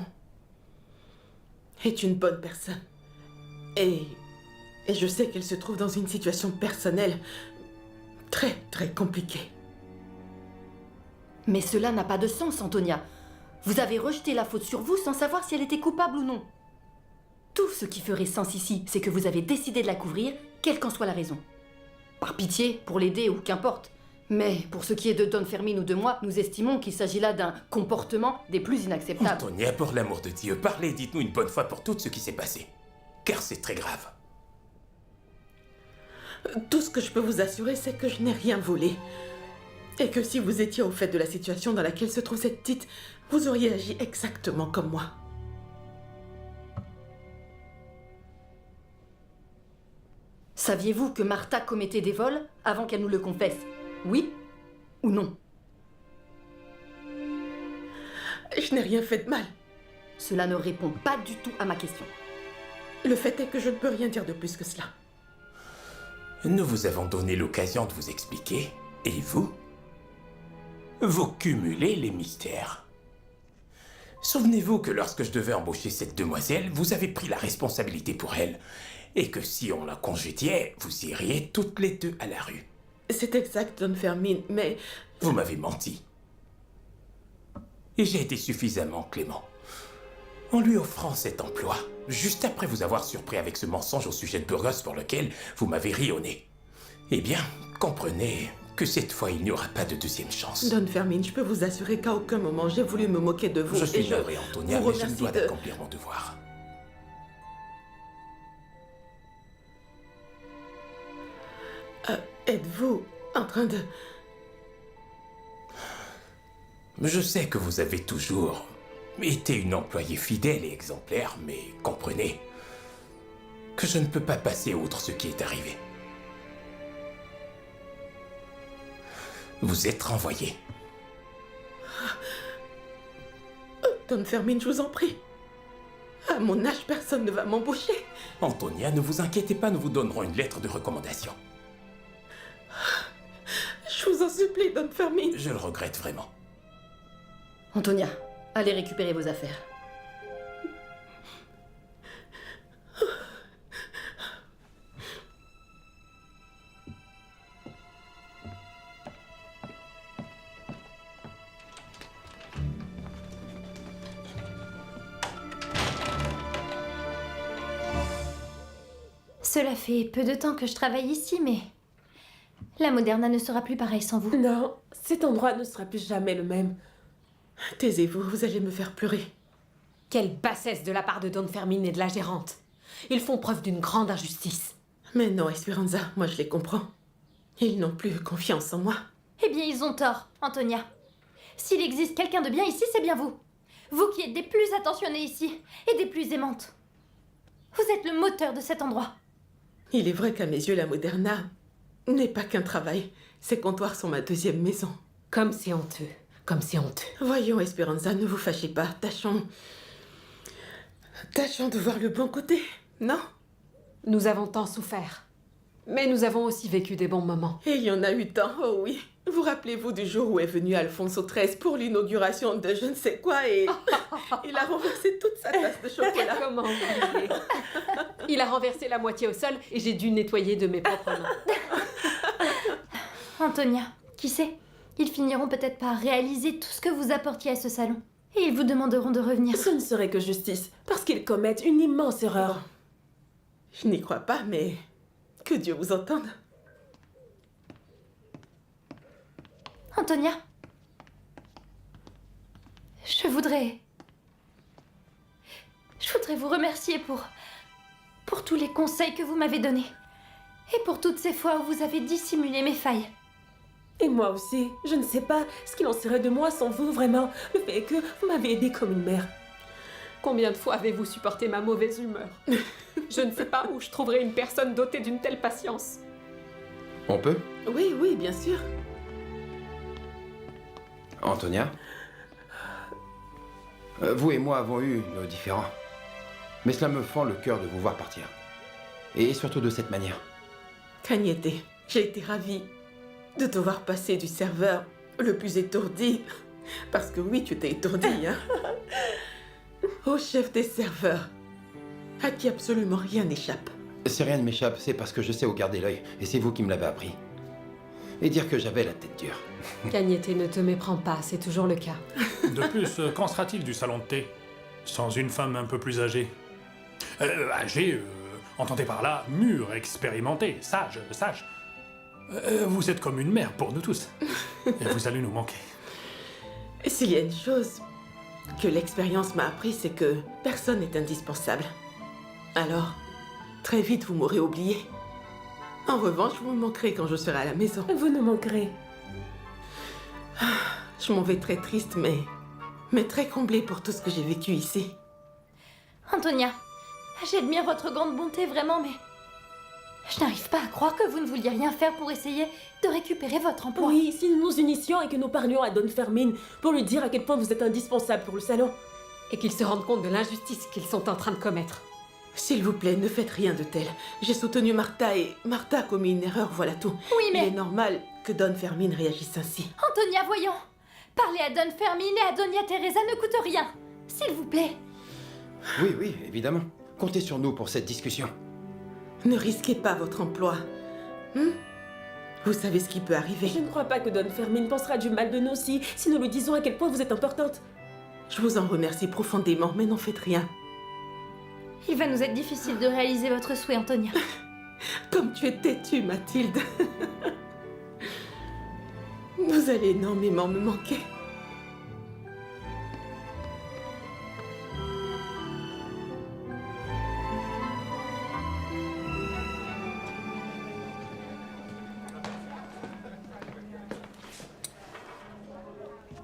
est une bonne personne. Et je sais qu'elle se trouve dans une situation personnelle très, très compliquée. Mais cela n'a pas de sens, Antonia. Vous avez rejeté la faute sur vous sans savoir si elle était coupable ou non. Tout ce qui ferait sens ici, c'est que vous avez décidé de la couvrir, quelle qu'en soit la raison. Par pitié, pour l'aider ou qu'importe. Mais pour ce qui est de Don Fermin ou de moi, nous estimons qu'il s'agit là d'un comportement des plus inacceptables. Antonia, pour l'amour de Dieu, parlez, dites-nous une bonne fois pour toutes ce qui s'est passé. Car c'est très grave. Tout ce que je peux vous assurer, c'est que je n'ai rien volé. Et que si vous étiez au fait de la situation dans laquelle se trouve cette petite, vous auriez agi exactement comme moi. Saviez-vous que Martha commettait des vols avant qu'elle nous le confesse? Oui ou non? Je n'ai rien fait de mal. Cela ne répond pas du tout à ma question. Le fait est que je ne peux rien dire de plus que cela. Nous vous avons donné l'occasion de vous expliquer, et vous cumulez les mystères. Souvenez-vous que lorsque je devais embaucher cette demoiselle, vous avez pris la responsabilité pour elle, et que si on la congédiait, vous iriez toutes les deux à la rue. C'est exact, Don Fermin, mais... Vous m'avez menti. Et j'ai été suffisamment clément. En lui offrant cet emploi, juste après vous avoir surpris avec ce mensonge au sujet de Burgos pour lequel vous m'avez ri au nez. Eh bien, comprenez que cette fois, il n'y aura pas de deuxième chance. Don Fermin, je peux vous assurer qu'à aucun moment j'ai voulu me moquer de vous. Je suis navré, Antonia, mais je me dois de... d'accomplir mon devoir. Êtes-vous en train de... Je sais que vous avez toujours été une employée fidèle et exemplaire, mais comprenez que je ne peux pas passer outre ce qui est arrivé. Vous êtes renvoyé. Don Fermin, je vous en prie. À mon âge, personne ne va m'embaucher. Antonia, ne vous inquiétez pas, nous vous donnerons une lettre de recommandation. Je vous en supplie, Don Fermin. Je le regrette vraiment. Antonia, allez récupérer vos affaires. Cela fait peu de temps que je travaille ici, mais la Moderna ne sera plus pareille sans vous. Non, cet endroit ne sera plus jamais le même. Taisez-vous, vous allez me faire pleurer. Quelle bassesse de la part de Don Fermin et de la gérante. Ils font preuve d'une grande injustice. Mais non, Esperanza, moi je les comprends. Ils n'ont plus confiance en moi. Eh bien, ils ont tort, Antonia. S'il existe quelqu'un de bien ici, c'est bien vous. Vous qui êtes des plus attentionnées ici et des plus aimantes. Vous êtes le moteur de cet endroit. Il est vrai qu'à mes yeux, la Moderna n'est pas qu'un travail. Ces comptoirs sont ma deuxième maison. Comme c'est honteux. Comme c'est honteux. Voyons, Esperanza, ne vous fâchez pas. Tâchons de voir le bon côté, non? Nous avons tant souffert. Mais nous avons aussi vécu des bons moments. Et il y en a eu tant, oh oui. Vous rappelez-vous du jour où est venu Alfonso XIII pour l'inauguration de je ne sais quoi et il a renversé toute sa tasse de chocolat. Comment oublier? Il a renversé la moitié au sol et j'ai dû nettoyer de mes propres mains. Antonia, qui sait? Ils finiront peut-être par réaliser tout ce que vous apportiez à ce salon. Et ils vous demanderont de revenir. Ce ne serait que justice, parce qu'ils commettent une immense erreur. Bon. Je n'y crois pas, mais que Dieu vous entende. Antonia, je voudrais vous remercier pour tous les conseils que vous m'avez donnés. Et pour toutes ces fois où vous avez dissimulé mes failles. Et moi aussi, je ne sais pas ce qu'il en serait de moi sans vous, vraiment. Le fait est que vous m'avez aidée comme une mère. Combien de fois avez-vous supporté ma mauvaise humeur? Je ne sais pas où je trouverai une personne dotée d'une telle patience. On peut? Oui, oui, bien sûr. Antonia, vous et moi avons eu nos différends. Mais cela me fend le cœur de vous voir partir. Et surtout de cette manière. Cagnette, j'ai été ravie de te voir passer du serveur le plus étourdi, parce que oui, tu t'es étourdi, hein, au chef des serveurs, à qui absolument rien n'échappe. Si rien ne m'échappe, c'est parce que je sais où garder l'œil, et c'est vous qui me l'avez appris. Et dire que j'avais la tête dure. Cagnette, ne te méprends pas, c'est toujours le cas. De plus, qu'en sera-t-il du salon de thé? Sans une femme un peu plus âgée? Âgée, entendez par là, mûre, expérimentée, sage. Vous êtes comme une mère pour nous tous. Et vous allez nous manquer. S'il y a une chose que l'expérience m'a appris, c'est que personne n'est indispensable. Alors, très vite, vous m'aurez oublié. En revanche, vous me manquerez quand je serai à la maison. Vous nous manquerez. Je m'en vais très triste, mais très comblée pour tout ce que j'ai vécu ici. Antonia, j'admire votre grande bonté, vraiment, mais je n'arrive pas à croire que vous ne vouliez rien faire pour essayer de récupérer votre emploi. Oui, si nous nous unissions et que nous parlions à Don Fermin pour lui dire à quel point vous êtes indispensable pour le salon. Et qu'ils se rendent compte de l'injustice qu'ils sont en train de commettre. S'il vous plaît, ne faites rien de tel. J'ai soutenu Martha et Martha a commis une erreur, voilà tout. Oui, mais... Il est normal que Don Fermin réagisse ainsi. Antonia, voyons. Parler à Don Fermin et à Doña Teresa ne coûte rien. S'il vous plaît. Oui, évidemment. Comptez sur nous pour cette discussion. Ne risquez pas votre emploi. Vous savez ce qui peut arriver. Je ne crois pas que Don Fermin pensera du mal de nous si nous lui disons à quel point vous êtes importante. Je vous en remercie profondément, mais n'en faites rien. Il va nous être difficile de réaliser votre souhait, Antonia. Comme tu es têtue, Mathilde. Vous allez énormément me manquer.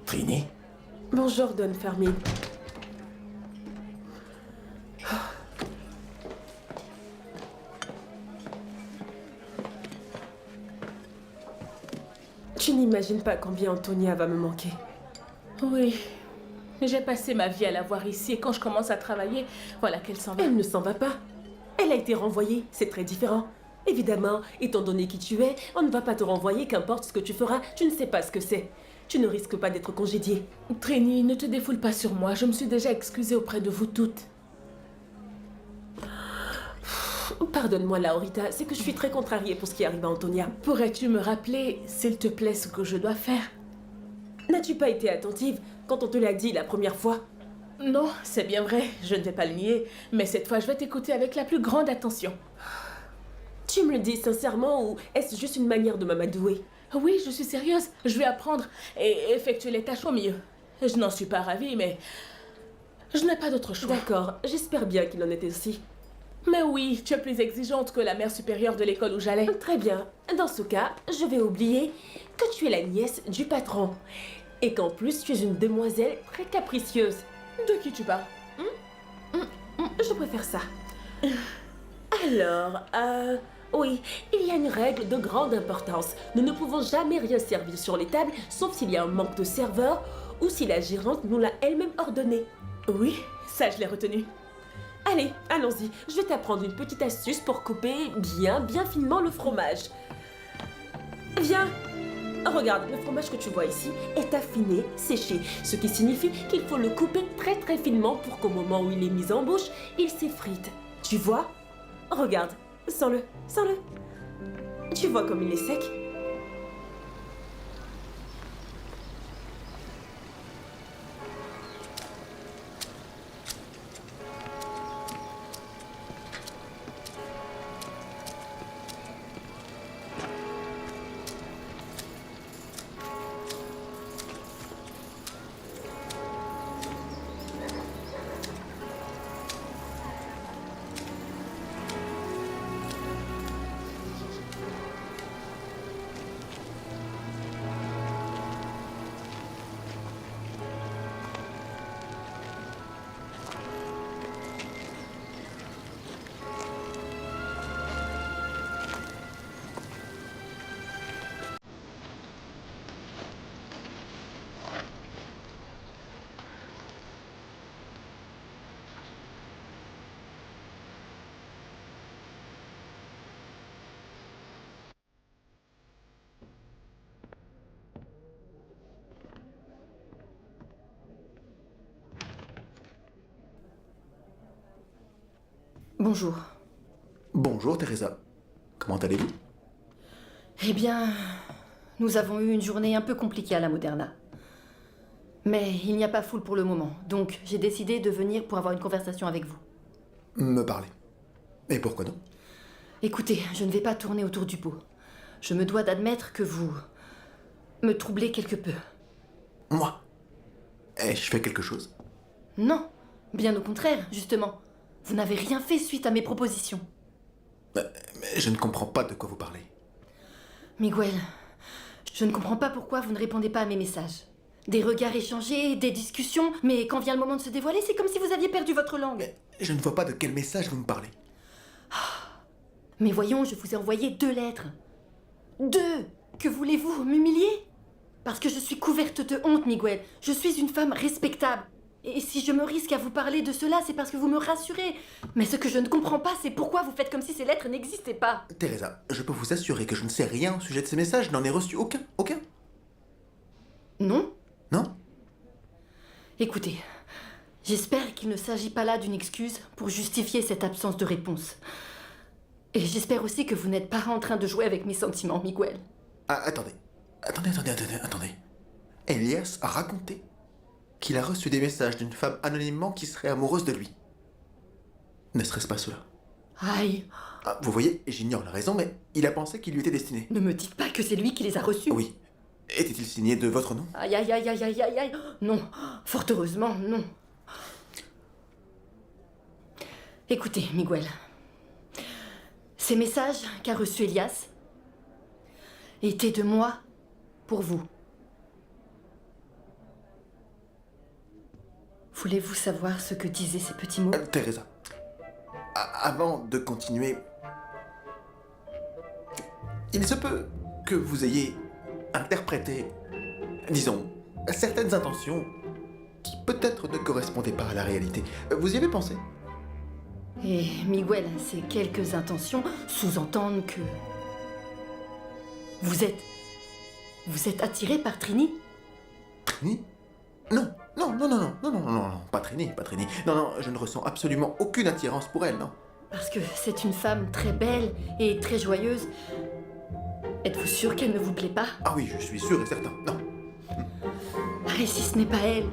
Trini? Bonjour, Don Fermin. Tu n'imagines pas combien Antonia va me manquer. Oui. J'ai passé ma vie à la voir ici et quand je commence à travailler, voilà qu'elle s'en va. Elle ne s'en va pas. Elle a été renvoyée, c'est très différent. Évidemment, étant donné qui tu es, on ne va pas te renvoyer, qu'importe ce que tu feras, tu ne sais pas ce que c'est. Tu ne risques pas d'être congédiée. Trini, ne te défoule pas sur moi, je me suis déjà excusée auprès de vous toutes. Pardonne-moi, Laurita, c'est que je suis très contrariée pour ce qui arrive à Antonia. Pourrais-tu me rappeler, s'il te plaît, ce que je dois faire? N'as-tu pas été attentive quand on te l'a dit la première fois? Non, c'est bien vrai, je ne vais pas le nier, mais cette fois je vais t'écouter avec la plus grande attention. Tu me le dis sincèrement ou est-ce juste une manière de m'amadouer? Oui, je suis sérieuse, je vais apprendre et effectuer les tâches au mieux. Je n'en suis pas ravie, mais je n'ai pas d'autre choix. D'accord, j'espère bien qu'il en était ainsi. Mais oui, tu es plus exigeante que la mère supérieure de l'école où j'allais. Très bien, dans ce cas, je vais oublier que tu es la nièce du patron. Et qu'en plus, tu es une demoiselle très capricieuse. De qui tu parles? Je préfère ça. Alors, oui, il y a une règle de grande importance. Nous ne pouvons jamais rien servir sur les tables, sauf s'il y a un manque de serveurs ou si la gérante nous l'a elle-même ordonné. Oui, ça je l'ai retenu. Allez, allons-y. Je vais t'apprendre une petite astuce pour couper bien finement le fromage. Viens. Regarde, le fromage que tu vois ici est affiné, séché, ce qui signifie qu'il faut le couper très finement pour qu'au moment où il est mis en bouche, il s'effrite. Tu vois? Regarde, sens-le, sens-le. Tu vois comme il est sec? Bonjour. Bonjour, Teresa. Comment allez-vous? Eh bien, nous avons eu une journée un peu compliquée à la Moderna. Mais il n'y a pas foule pour le moment, donc j'ai décidé de venir pour avoir une conversation avec vous. Me parler. Et pourquoi non? Écoutez, je ne vais pas tourner autour du pot. Je me dois d'admettre que vous me troublez quelque peu. Moi? Ai-je fait quelque chose? Non, bien au contraire, justement. Vous n'avez rien fait suite à mes propositions. Mais je ne comprends pas de quoi vous parlez. Miguel, je ne comprends pas pourquoi vous ne répondez pas à mes messages. Des regards échangés, des discussions, mais quand vient le moment de se dévoiler, c'est comme si vous aviez perdu votre langue. Mais je ne vois pas de quel message vous me parlez. Mais voyons, je vous ai envoyé 2 lettres. 2! Que voulez-vous, m'humilier? Parce que je suis couverte de honte, Miguel. Je suis une femme respectable. Et si je me risque à vous parler de cela, c'est parce que vous me rassurez. Mais ce que je ne comprends pas, c'est pourquoi vous faites comme si ces lettres n'existaient pas. Teresa, je peux vous assurer que je ne sais rien au sujet de ces messages. Je n'en ai reçu aucun. Aucun. Non? Non? Écoutez, j'espère qu'il ne s'agit pas là d'une excuse pour justifier cette absence de réponse. Et j'espère aussi que vous n'êtes pas en train de jouer avec mes sentiments, Miguel. Ah, attendez. Attendez. Elias a raconté qu'il a reçu des messages d'une femme anonymement qui serait amoureuse de lui. Ne serait-ce pas cela? Aïe. Ah, vous voyez, j'ignore la raison, mais il a pensé qu'il lui était destiné. Ne me dites pas que c'est lui qui les a reçus. Oui. Était-il signé de votre nom? Aïe. Non, fort heureusement, non. Écoutez, Miguel. Ces messages qu'a reçus Elias étaient de moi pour vous. Voulez-vous savoir ce que disaient ces petits mots? Teresa, avant de continuer, il se peut que vous ayez interpréter, disons, certaines intentions qui peut-être ne correspondaient pas à la réalité. Vous y avez pensé? Et Miguel, ces quelques intentions sous-entendent que... Vous êtes attiré par Trini? Trini? Non, pas Trini. Non, je ne ressens absolument aucune attirance pour elle, non. Parce que c'est une femme très belle et très joyeuse. Êtes-vous sûr qu'elle ne vous plaît pas? Ah oui, je suis sûr et certain, non. Et si ce n'est pas elle?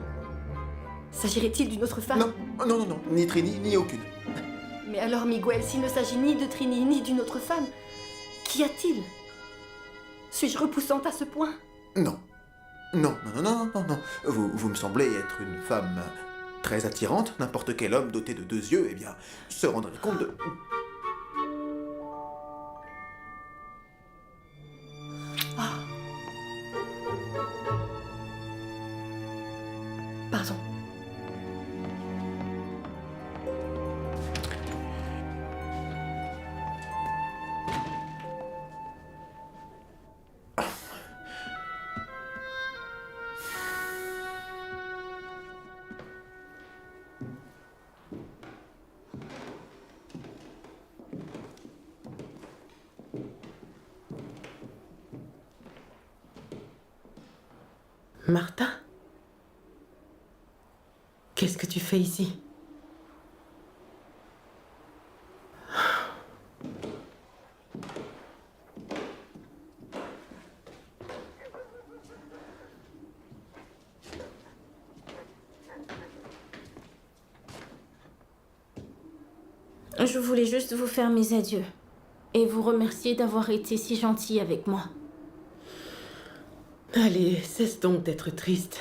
S'agirait-il d'une autre femme? Non, ni Trini, ni aucune. Mais alors, Miguel, s'il ne s'agit ni de Trini, ni d'une autre femme, qu'y a-t-il? Suis-je repoussante à ce point? Non. Vous me semblez être une femme très attirante. N'importe quel homme doté de 2 yeux, eh bien, se rendrait compte de... Pardon. Martha? Qu'est-ce que tu fais ici? Je voulais juste vous faire mes adieux et vous remercier d'avoir été si gentil avec moi. Allez, cesse donc d'être triste.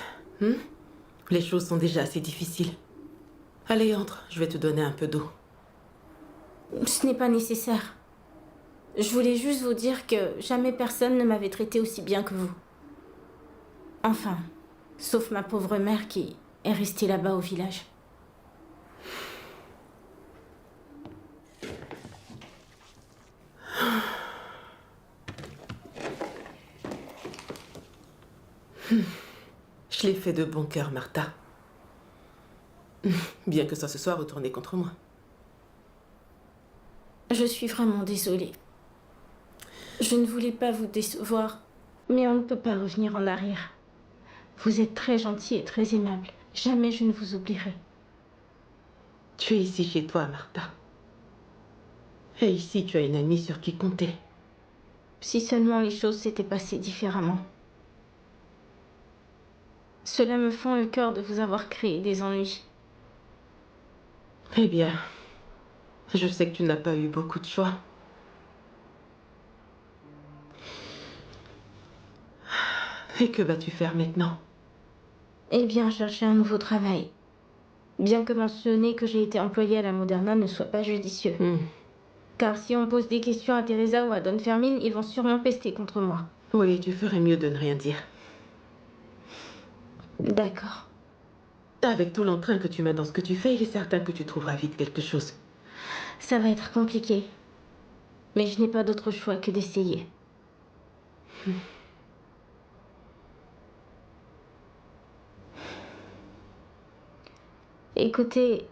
Les choses sont déjà assez difficiles. Allez, entre, je vais te donner un peu d'eau. Ce n'est pas nécessaire. Je voulais juste vous dire que jamais personne ne m'avait traité aussi bien que vous. Enfin, sauf ma pauvre mère qui est restée là-bas au village. Je l'ai fait de bon cœur, Martha. Bien que ça se soit retourné contre moi. Je suis vraiment désolée. Je ne voulais pas vous décevoir, mais on ne peut pas revenir en arrière. Vous êtes très gentil et très aimable. Jamais je ne vous oublierai. Tu es ici chez toi, Martha. Et ici, tu as une amie sur qui compter. Si seulement les choses s'étaient passées différemment. Cela me fend le cœur de vous avoir créé des ennuis. Eh bien, je sais que tu n'as pas eu beaucoup de choix. Et que vas-tu faire maintenant? Eh bien, chercher un nouveau travail. Bien que mentionner que j'ai été employée à la Moderna ne soit pas judicieux. Car si on pose des questions à Teresa ou à Don Fermin, ils vont sûrement pester contre moi. Oui, tu ferais mieux de ne rien dire. D'accord. Avec tout l'entrain que tu mets dans ce que tu fais, il est certain que tu trouveras vite quelque chose. Ça va être compliqué. Mais je n'ai pas d'autre choix que d'essayer. Écoutez,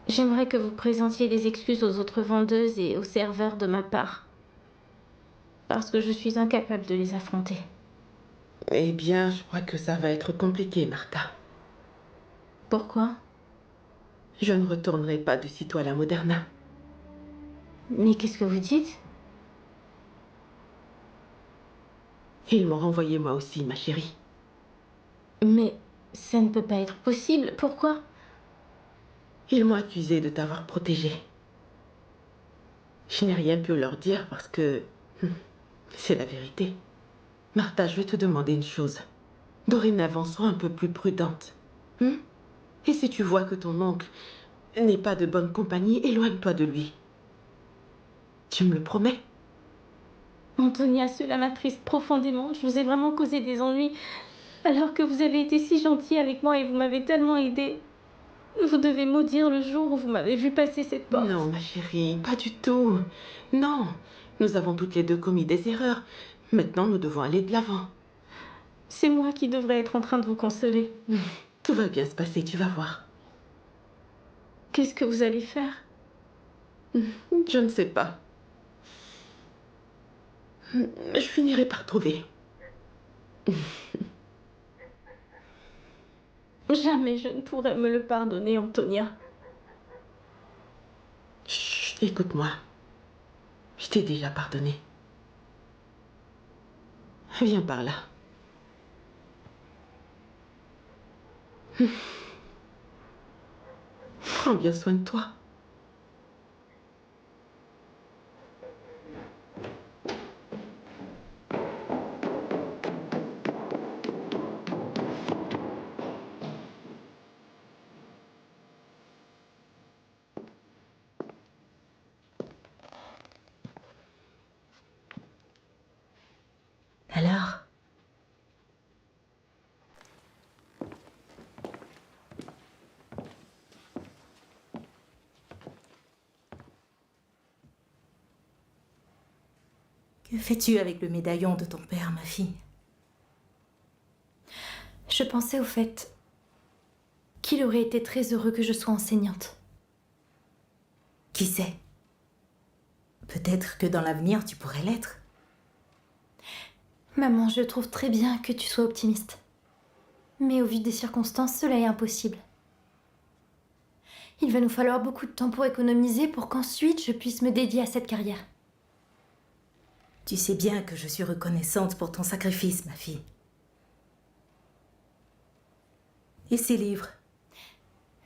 j'aimerais que vous présentiez des excuses aux autres vendeuses et aux serveurs de ma part. Parce que je suis incapable de les affronter. Eh bien, je crois que ça va être compliqué, Martha. Pourquoi? Je ne retournerai pas de sitôt à la Moderna. Mais qu'est-ce que vous dites? Ils m'ont renvoyé moi aussi, ma chérie. Mais ça ne peut pas être possible. Pourquoi? Ils m'ont accusé de t'avoir protégée. Je n'ai rien pu leur dire parce que... c'est la vérité. Martha, je vais te demander une chose. Dorénavant, sois un peu plus prudente. Et si tu vois que ton oncle n'est pas de bonne compagnie, éloigne-toi de lui. Tu me le promets? Antonia, cela m'attriste profondément. Je vous ai vraiment causé des ennuis. Alors que vous avez été si gentil avec moi et vous m'avez tellement aidée. Vous devez maudire le jour où vous m'avez vu passer cette porte. Non, ma chérie, pas du tout. Non, Nous avons toutes les deux commis des erreurs. Maintenant, nous devons aller de l'avant. C'est moi qui devrais être en train de vous consoler. Tout va bien se passer, tu vas voir. Qu'est-ce que vous allez faire? Je ne sais pas. Je finirai par trouver. Jamais je ne pourrais me le pardonner, Antonia. Chut, écoute-moi. Je t'ai déjà pardonné. Viens par là. Prends bien soin de toi. Alors? Que fais-tu avec le médaillon de ton père, ma fille? Je pensais au fait qu'il aurait été très heureux que je sois enseignante. Qui sait? Peut-être que dans l'avenir, tu pourrais l'être. Maman, je trouve très bien que tu sois optimiste. Mais au vu des circonstances, cela est impossible. Il va nous falloir beaucoup de temps pour économiser pour qu'ensuite je puisse me dédier à cette carrière. Tu sais bien que je suis reconnaissante pour ton sacrifice, ma fille. Et ces livres?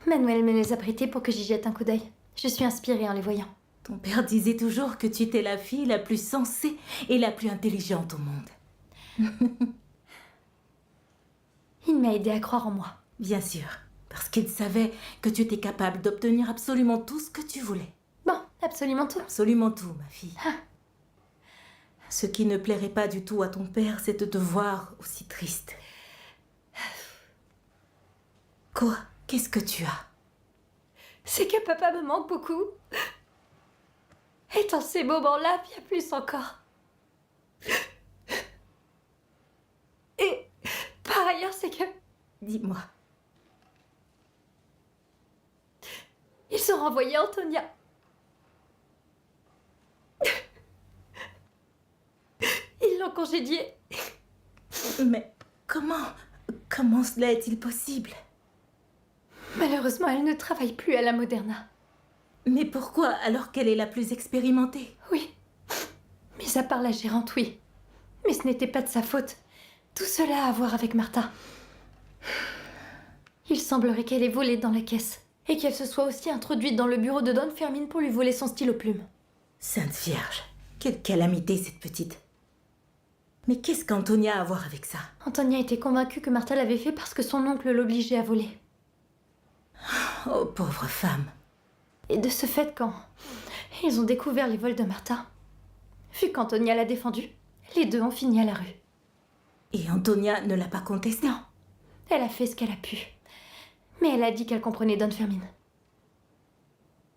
Manuel me les a prêtés pour que j'y jette un coup d'œil. Je suis inspirée en les voyant. Ton père disait toujours que tu étais la fille la plus sensée et la plus intelligente au monde. Il m'a aidé à croire en moi. Bien sûr, parce qu'il savait que tu étais capable d'obtenir absolument tout ce que tu voulais. Bon, absolument tout. Absolument tout, ma fille. Ce qui ne plairait pas du tout à ton père, c'est de te voir aussi triste. Quoi? Qu'est-ce que tu as? C'est que papa me manque beaucoup. Et dans ces moments-là, bien plus encore. Et par ailleurs, c'est que... Dis-moi. Ils ont renvoyé Antonia. Ils l'ont congédiée. Mais comment cela est-il possible? Malheureusement, elle ne travaille plus à la Moderna. Mais pourquoi, alors qu'elle est la plus expérimentée? Oui. Mis à part la gérante, oui. Mais ce n'était pas de sa faute. Tout cela a à voir avec Martha. Il semblerait qu'elle ait volé dans la caisse. Et qu'elle se soit aussi introduite dans le bureau de Don Fermin pour lui voler son stylo plume. Sainte Vierge, quelle calamité cette petite. Mais qu'est-ce qu'Antonia a à voir avec ça? Antonia était convaincue que Martha l'avait fait parce que son oncle l'obligeait à voler. Oh, pauvre femme. Et de ce fait, quand ils ont découvert les vols de Martha, vu qu'Antonia l'a défendue, les deux ont fini à la rue. Et Antonia ne l'a pas contesté? Non. Elle a fait ce qu'elle a pu. Mais elle a dit qu'elle comprenait Don Fermin.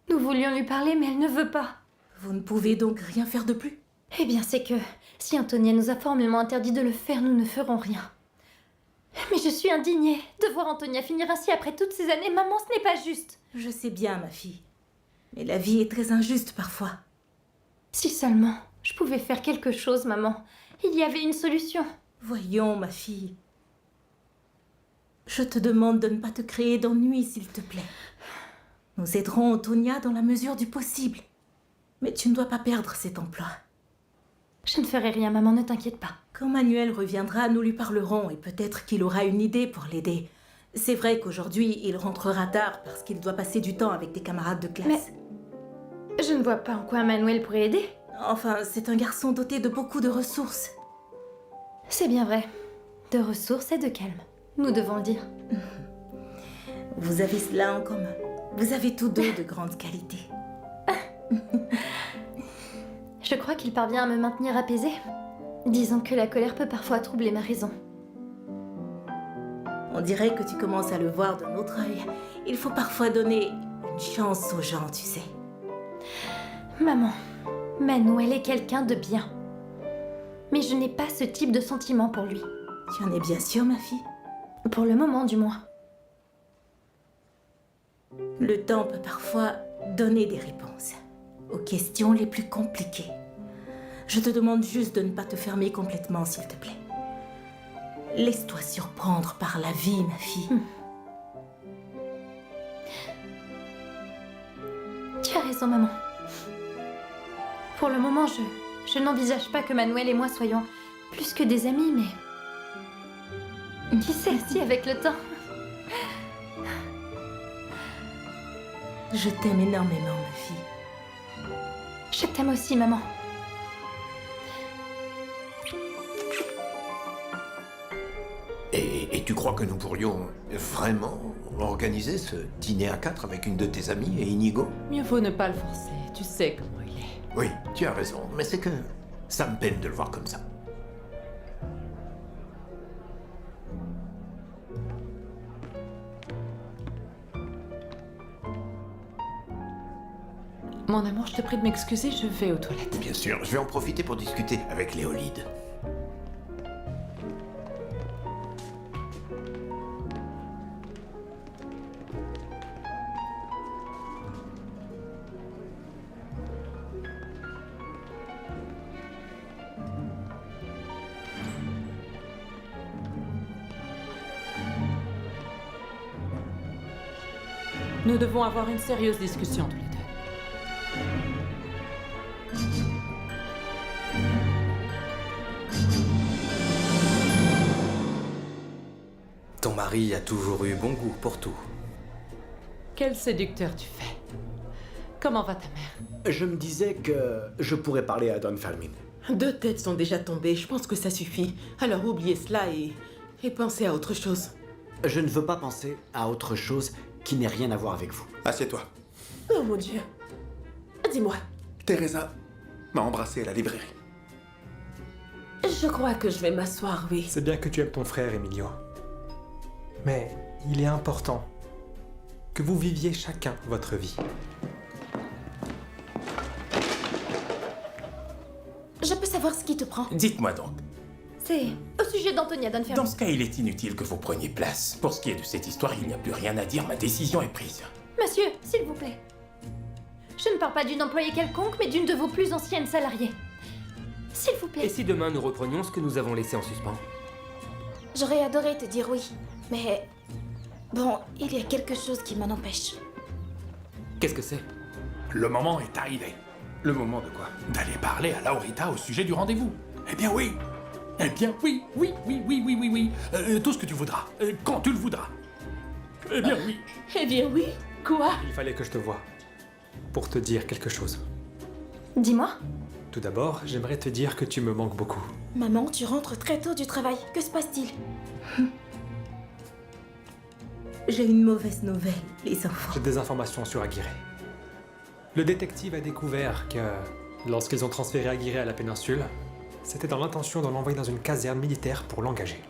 Nous voulions lui parler, mais elle ne veut pas. Vous ne pouvez donc rien faire de plus? Eh bien, c'est que si Antonia nous a formellement interdit de le faire, nous ne ferons rien. Mais je suis indignée de voir Antonia finir ainsi après toutes ces années. Maman, ce n'est pas juste. Je sais bien, ma fille. Mais la vie est très injuste parfois. Si seulement je pouvais faire quelque chose, maman. Il y avait une solution. Voyons, ma fille. Je te demande de ne pas te créer d'ennui, s'il te plaît. Nous aiderons Antonia dans la mesure du possible. Mais tu ne dois pas perdre cet emploi. Je ne ferai rien, maman, ne t'inquiète pas. Quand Manuel reviendra, nous lui parlerons et peut-être qu'il aura une idée pour l'aider. C'est vrai qu'aujourd'hui, il rentrera tard parce qu'il doit passer du temps avec des camarades de classe. Mais je ne vois pas en quoi Manuel pourrait aider. Enfin, c'est un garçon doté de beaucoup de ressources. C'est bien vrai. De ressources et de calme. Nous devons le dire. Vous avez cela en commun. Vous avez tous deux de grandes qualités. Je crois qu'il parvient à me maintenir apaisée. Disons que la colère peut parfois troubler ma raison. On dirait que tu commences à le voir d'un autre œil. Il faut parfois donner une chance aux gens, tu sais. Maman, Manuel est quelqu'un de bien. Mais je n'ai pas ce type de sentiment pour lui. Tu en es bien sûre, ma fille? Pour le moment, du moins. Le temps peut parfois donner des réponses aux questions les plus compliquées. Je te demande juste de ne pas te fermer complètement, s'il te plaît. Laisse-toi surprendre par la vie, ma fille. Tu as raison, maman. Pour le moment, je n'envisage pas que Manuel et moi soyons plus que des amis, mais... Qui sait si avec le temps... Je t'aime énormément, ma fille. Je t'aime aussi, maman. Et tu crois que nous pourrions vraiment organiser ce dîner à 4 avec une de tes amies et Inigo? Mieux vaut ne pas le forcer, tu sais comment il est. Oui, tu as raison, mais c'est que ça me peine de le voir comme ça. Mon amour, je te prie de m'excuser, je vais aux toilettes. Bien sûr, je vais en profiter pour discuter avec Léolide. Nous devons avoir une sérieuse discussion tous les deux. Ton mari a toujours eu bon goût pour tout. Quel séducteur tu fais. Comment va ta mère? Je me disais que je pourrais parler à Don Fermin. 2 têtes sont déjà tombées, je pense que ça suffit. Alors oubliez cela et pensez à autre chose. Je ne veux pas penser à autre chose qui n'ait rien à voir avec vous. Assieds-toi. Oh mon Dieu. Dis-moi. Teresa m'a embrassé à la librairie. Je crois que je vais m'asseoir, oui. C'est bien que tu aimes ton frère, Emilio. Mais il est important que vous viviez chacun votre vie. Je peux savoir ce qui te prend? Dites-moi donc. C'est au sujet d'Antonia Don Fermin. Dans ce cas, il est inutile que vous preniez place. Pour ce qui est de cette histoire, il n'y a plus rien à dire, ma décision est prise. Monsieur, s'il vous plaît. Je ne parle pas d'une employée quelconque, mais d'une de vos plus anciennes salariées. S'il vous plaît. Et si demain nous reprenions ce que nous avons laissé en suspens? J'aurais adoré te dire oui, mais... Bon, il y a quelque chose qui m'en empêche. Qu'est-ce que c'est? Le moment est arrivé. Le moment de quoi? D'aller parler à Laurita au sujet du rendez-vous. Eh bien oui. Eh bien oui. Tout ce que tu voudras. Quand tu le voudras. Eh bien oui. Eh bien oui. Quoi? Il fallait que je te voie. Pour te dire quelque chose. Dis-moi. Tout d'abord, j'aimerais te dire que tu me manques beaucoup. Maman, tu rentres très tôt du travail. Que se passe-t-il? J'ai une mauvaise nouvelle, les enfants. J'ai des informations sur Aguirre. Le détective a découvert que, lorsqu'ils ont transféré Aguirre à la péninsule, c'était dans l'intention de l'envoyer dans une caserne militaire pour l'engager.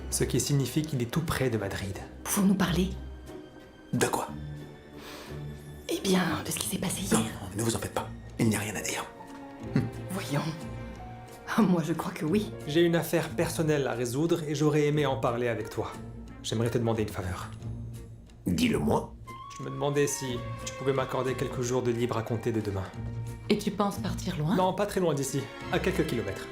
Ce qui signifie qu'il est tout près de Madrid. Pouvons-nous parler? De quoi? Eh bien, de ce qui s'est passé hier. Non, ne vous en faites pas. Il n'y a rien à dire. Voyons. Ah, moi, je crois que oui. J'ai une affaire personnelle à résoudre et j'aurais aimé en parler avec toi. J'aimerais te demander une faveur. Dis-le-moi. Je me demandais si tu pouvais m'accorder quelques jours de libre à compter de demain. Et tu penses partir loin? Non, pas très loin d'ici, à quelques kilomètres.